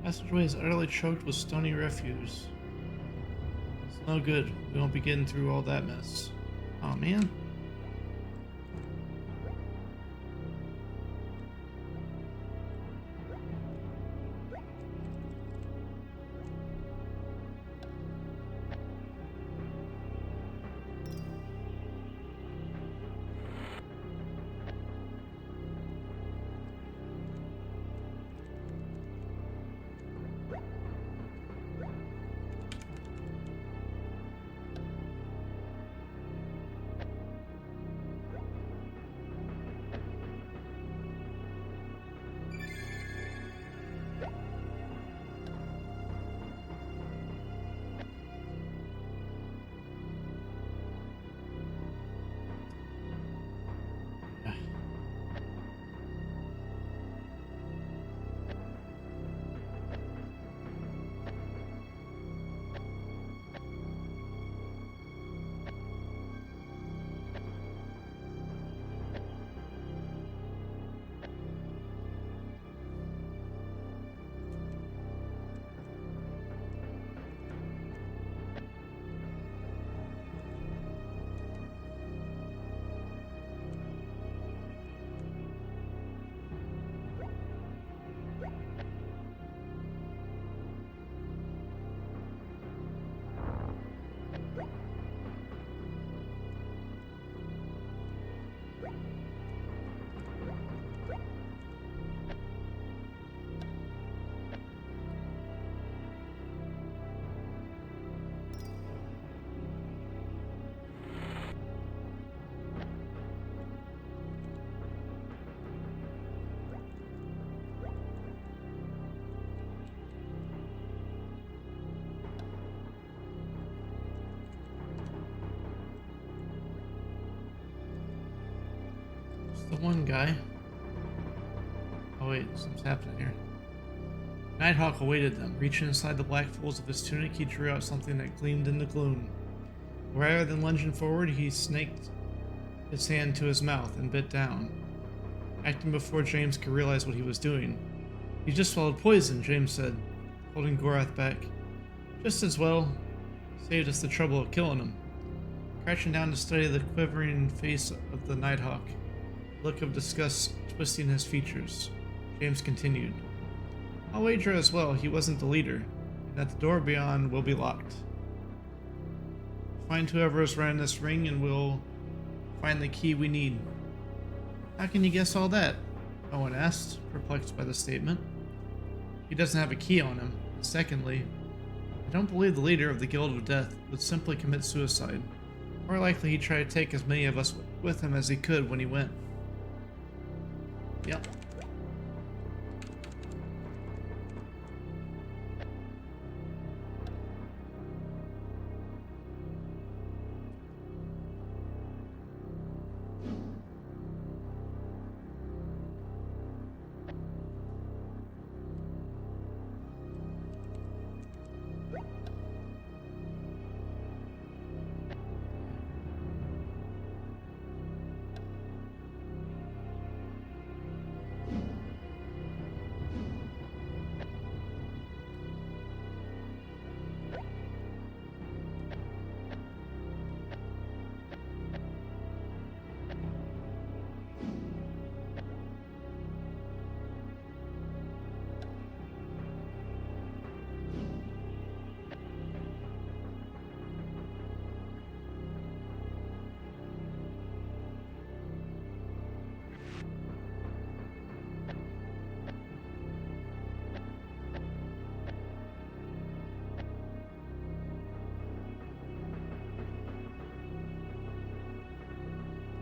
Passageway is utterly choked with stony refuse. It's no good. We won't be getting through all that mess. Aw, man. The one guy. Oh wait, something's happening here. Nighthawk awaited them. Reaching inside the black folds of his tunic, he drew out something that gleamed in the gloom. Rather than lunging forward, he snaked his hand to his mouth and bit down, acting before James could realize what he was doing. "You just swallowed poison," James said, holding Gorath back. "Just as well. Saved us the trouble of killing him." Crouching down to study the quivering face of the Nighthawk, a look of disgust twisting his features, James continued, "I'll wager as well he wasn't the leader, and that the door beyond will be locked. Find whoever is running this ring and we'll find the key we need." "How can you guess all that?" Owen asked, perplexed by the statement. "He doesn't have a key on him. And secondly, I don't believe the leader of the Guild of Death would simply commit suicide. More likely he'd try to take as many of us with him as he could when he went." Yep.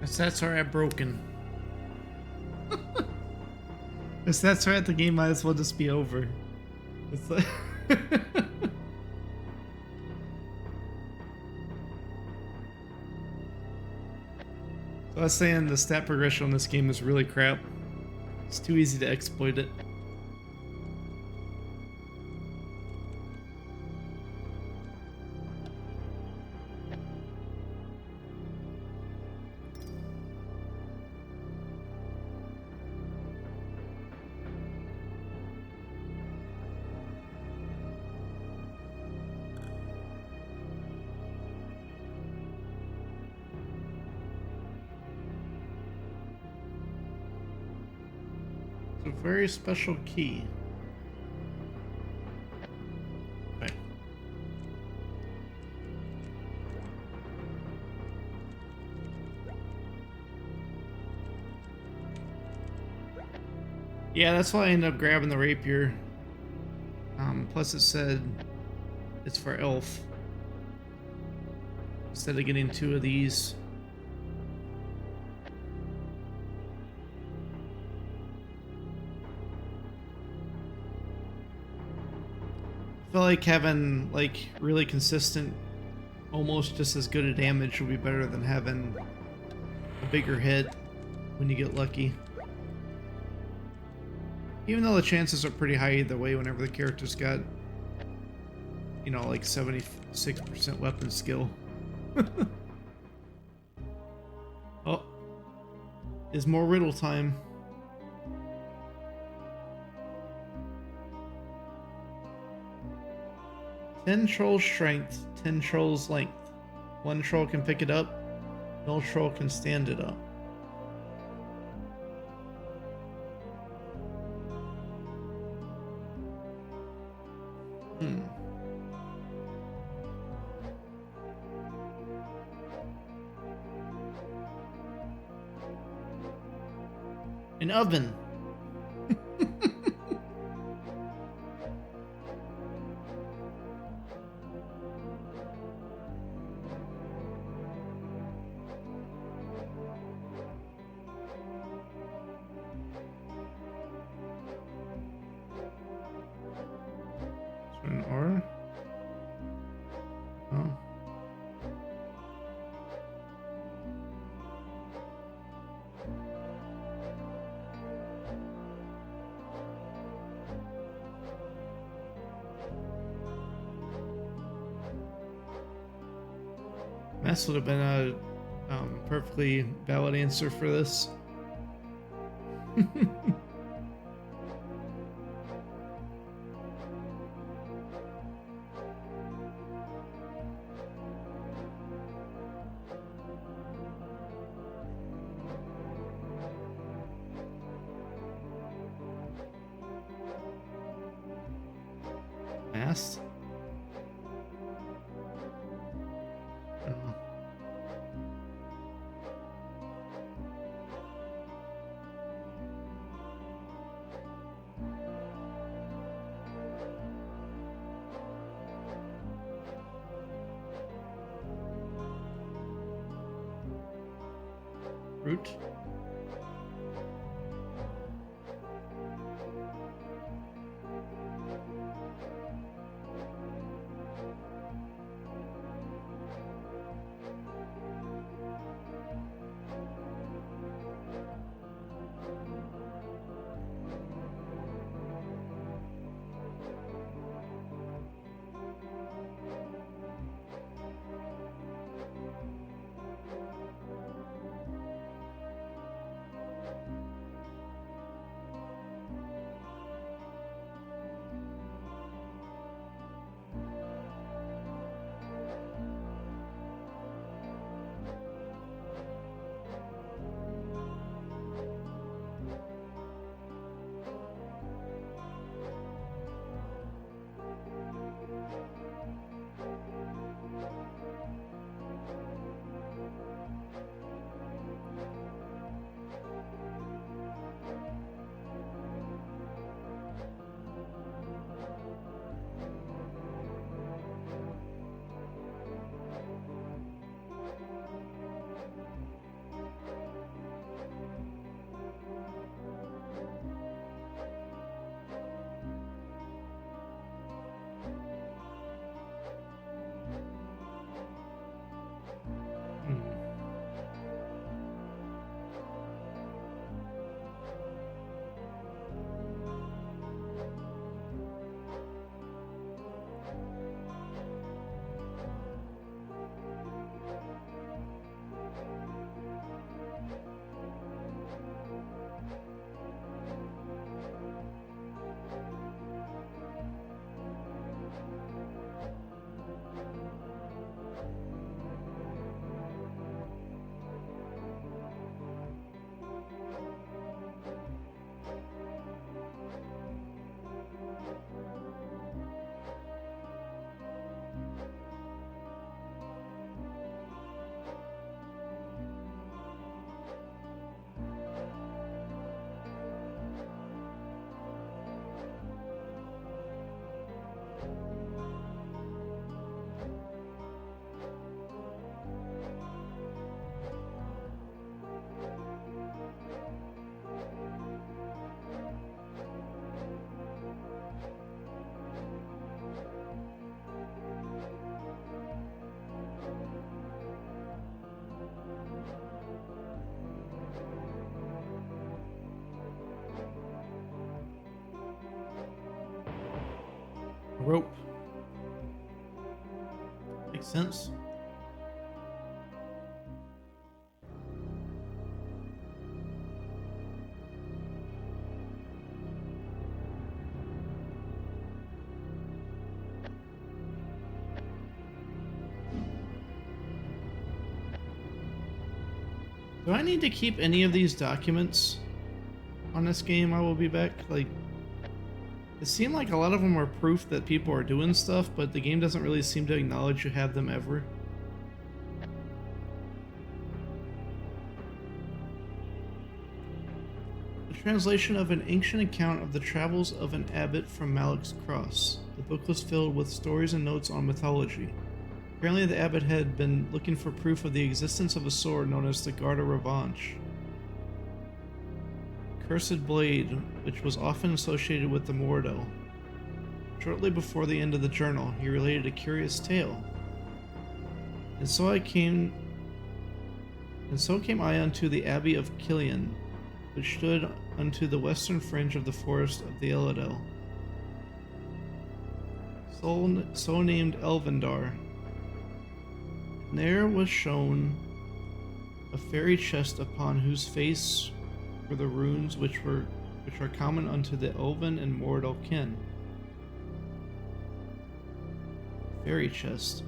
The stats are at broken. The stats are at the game might as well just be over. It's like So I was saying the stat progression on this game is really crap. It's too easy to exploit it. A very special key. Okay. Yeah, that's why I ended up grabbing the rapier. Plus it said it's for elf. Instead of getting 2 of these. I feel like having like really consistent, almost just as good a damage would be better than having a bigger hit when you get lucky. Even though the chances are pretty high either way whenever the character's got, you know, like 76% weapon skill. Oh, is more riddle time. Ten trolls strength, 10 trolls length. 1 troll can pick it up, no troll can stand it up. An oven. An aura? Oh. Mass would have been a perfectly valid answer for this. Mass? I don't know. Root? rope. Makes sense. Do I need to keep any of these documents on this game? I will be back. Like, it seemed like a lot of them are proof that people are doing stuff, but the game doesn't really seem to acknowledge you have them ever. The translation of an ancient account of the travels of an abbot from Malek's Cross. The book was filled with stories and notes on mythology. Apparently the abbot had been looking for proof of the existence of a sword known as the Garda Revanche. Cursed blade, which was often associated with the Mordel. Shortly before the end of the journal, he related a curious tale. And so came I unto the Abbey of Killian, which stood unto the western fringe of the forest of the Eladel. So named Elvendar. And there was shown a fairy chest upon whose face were the runes which are common unto the Elven and mortal kin. Fairy chest.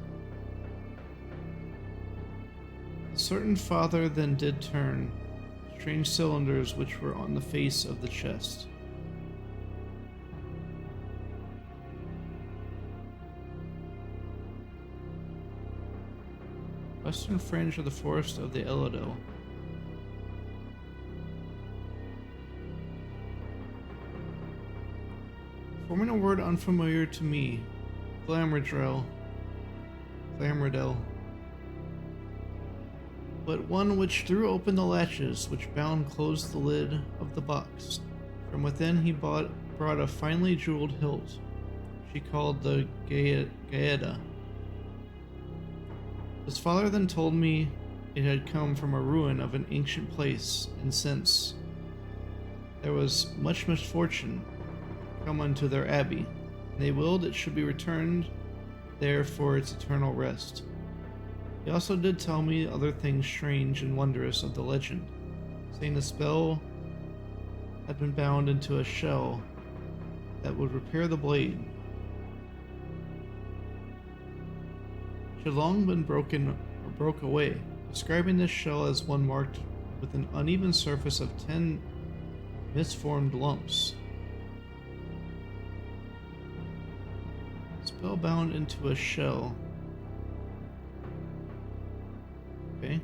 A certain father then did turn strange cylinders which were on the face of the chest. Western fringe of the forest of the Eladel. Forming a word unfamiliar to me, Glamradel, but one which threw open the latches which bound closed the lid of the box. From within he brought a finely jeweled hilt, she called the Gaeta. His father then told me it had come from a ruin of an ancient place, and since there was much misfortune come unto their abbey, and they willed it should be returned there for its eternal rest. He also did tell me other things strange and wondrous of the legend, saying the spell had been bound into a shell that would repair the blade. It had long been broken or broke away, describing this shell as one marked with an uneven surface of 10 misformed lumps. Spellbound into a shell. Okay.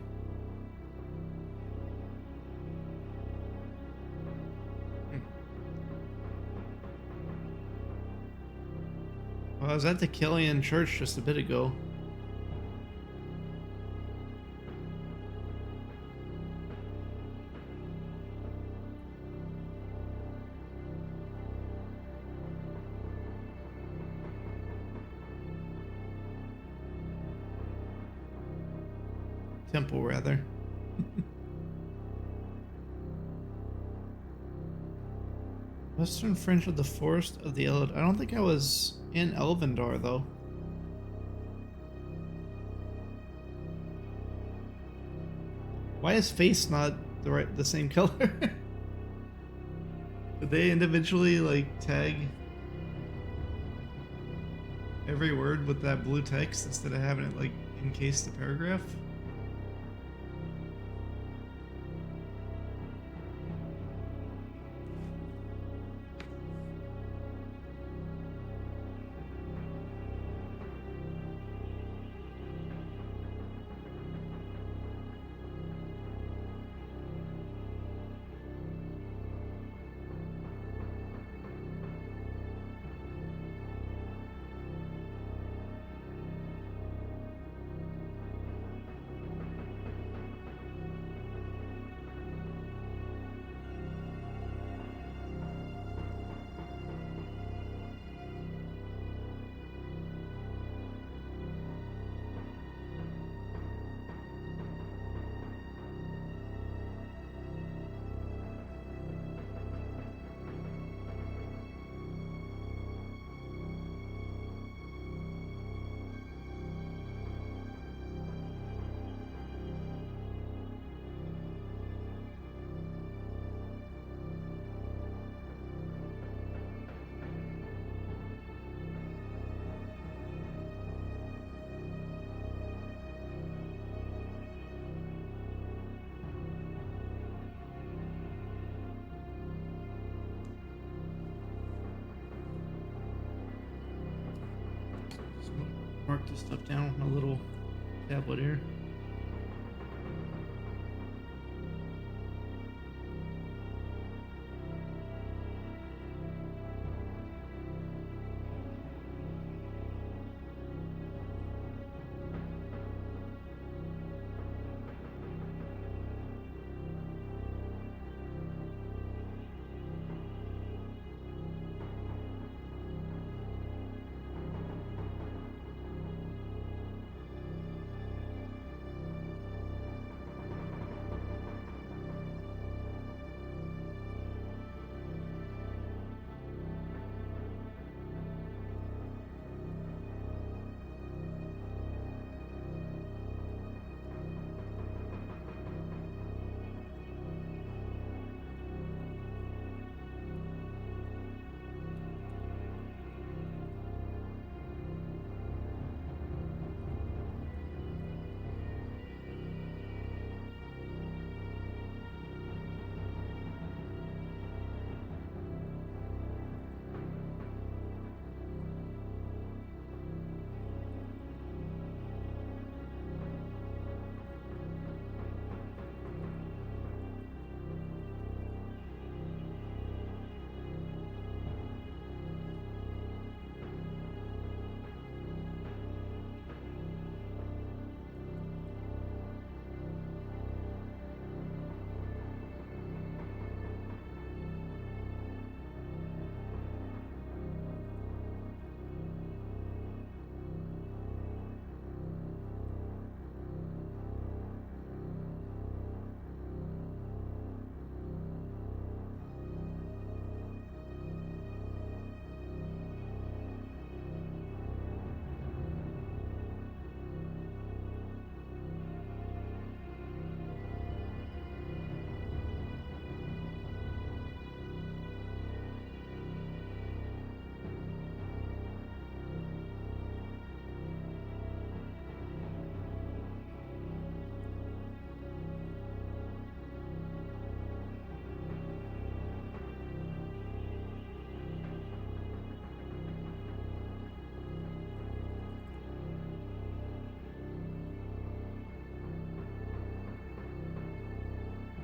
Well, I was at the Killian Church just a bit ago. Temple, rather. Western fringe of the forest of the Elad. I don't think I was in Elvendar, though. Why is face not the same color? Did they individually like tag every word with that blue text instead of having it like encase the paragraph? mark this stuff down with my little tablet here.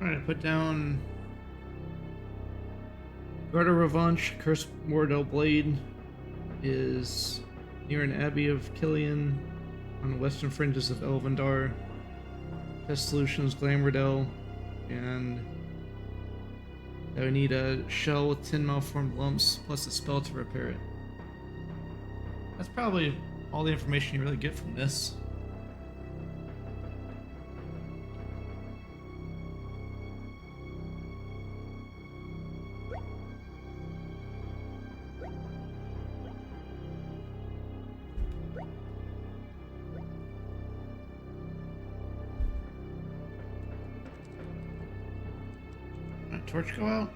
Alright, put down Guard of Revanche, Curse Mordel Blade is near an Abbey of Killian on the western fringes of Elvendar. Test Solutions, Glamordel, and I would need a shell with 10 malformed lumps plus a spell to repair it. That's probably all the information you really get from this. Torch go out?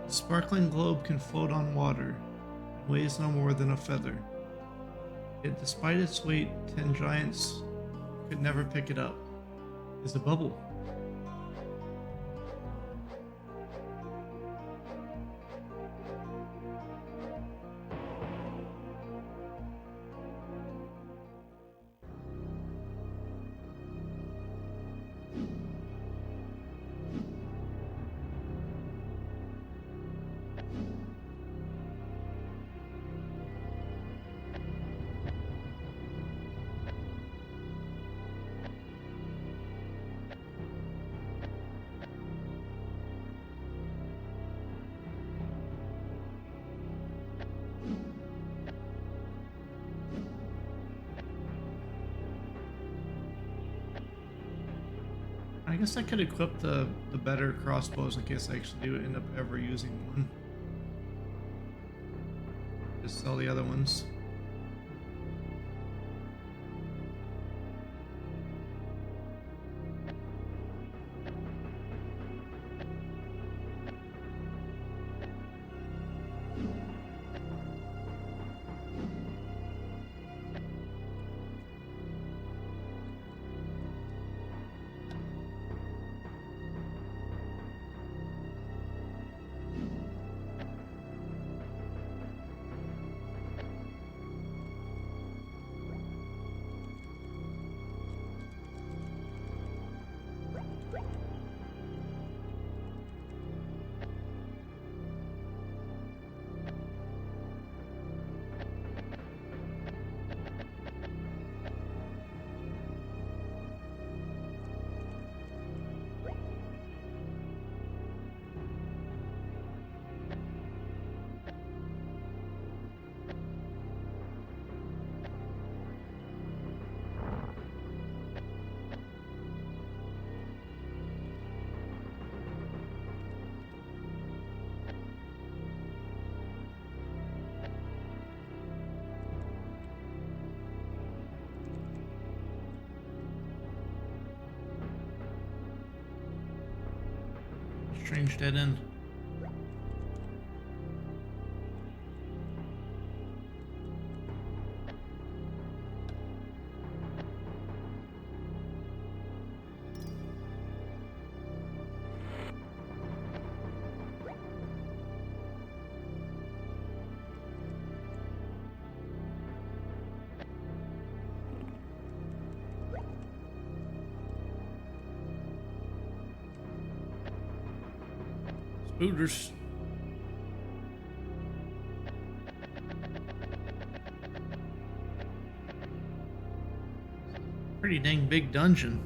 The sparkling globe can float on water. Weighs no more than a feather. Yet despite its weight, 10 giants could never pick it up. It's a bubble. I guess I could equip the better crossbows in case I actually do end up ever using one. Just sell the other ones. strange dead end. Spooters. Pretty dang big dungeon.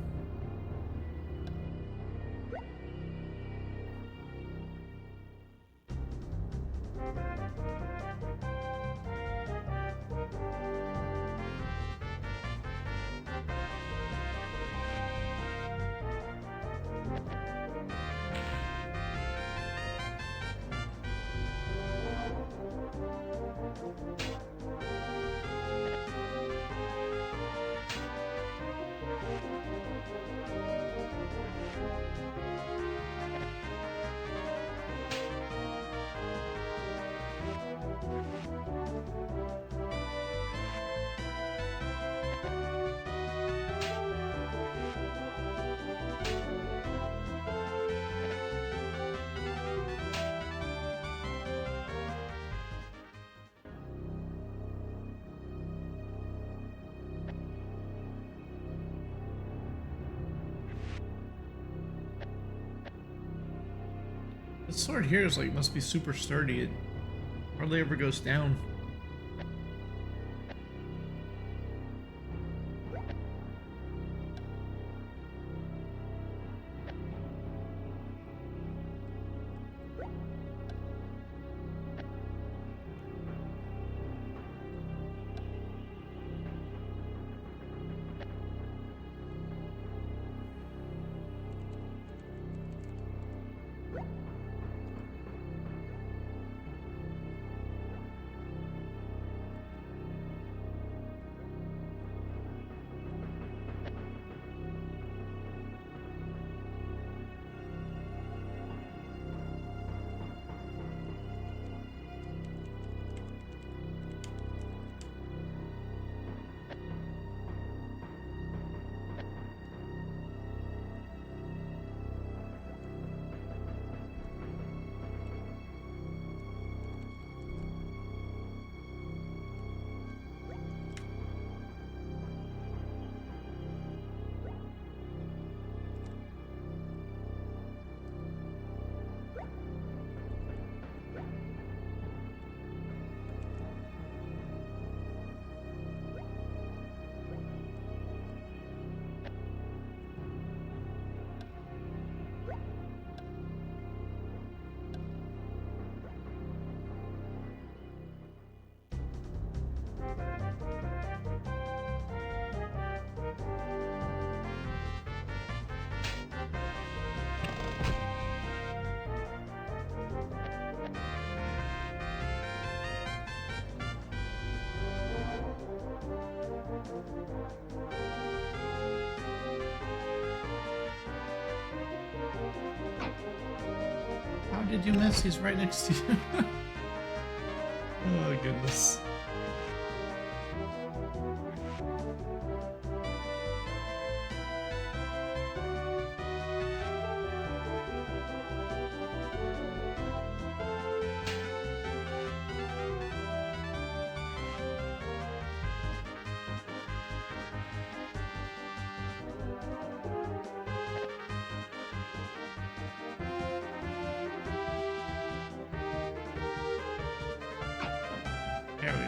This sword here is like, must be super sturdy. It hardly ever goes down. How did you miss? He's right next to you. Oh, goodness. There we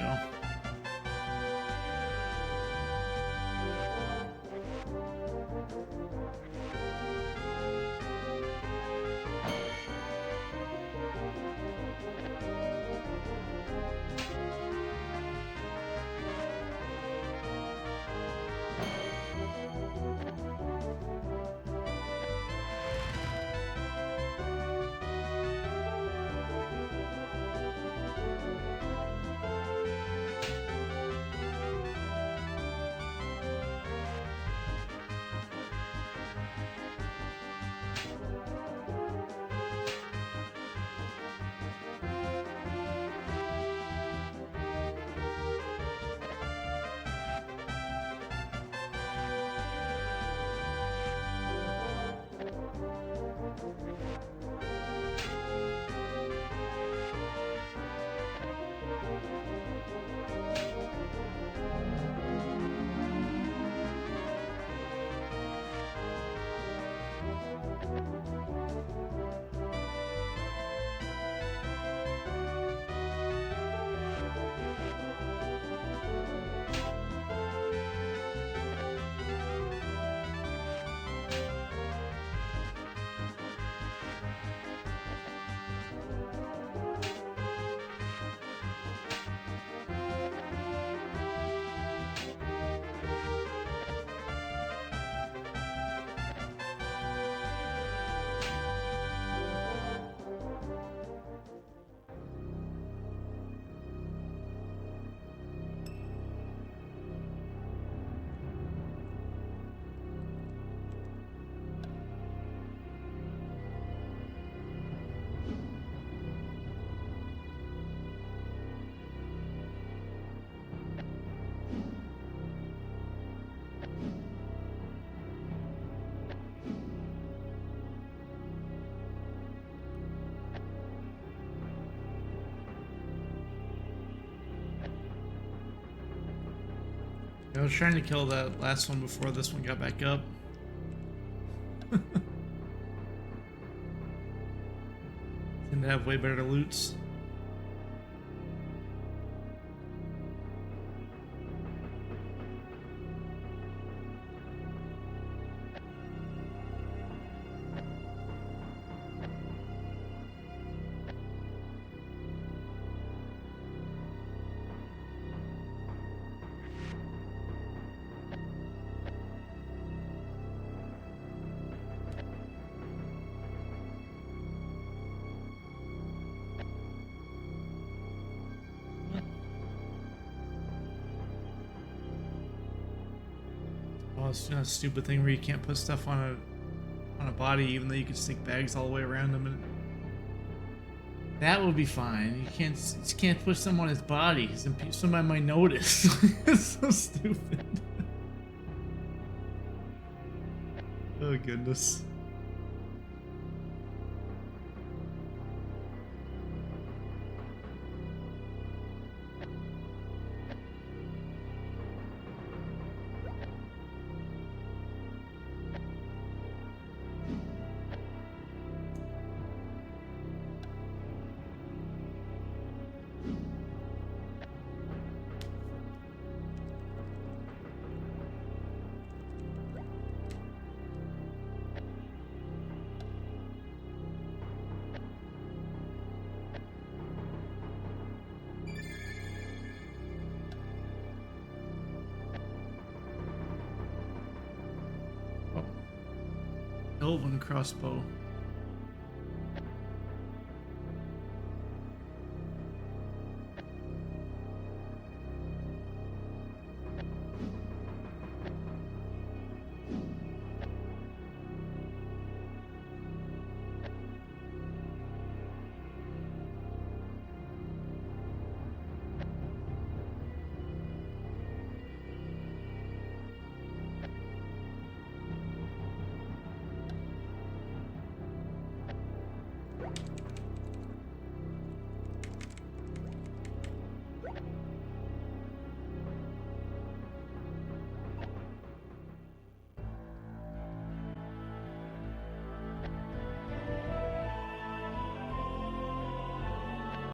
I was trying to kill that last one before this one got back up. Seem to have way better loots. Oh, it's a stupid thing where you can't put stuff on a body, even though you can stick bags all the way around them. And that would be fine. You just can't put something on his body because somebody might notice. It's so stupid. Oh goodness. Elven crossbow.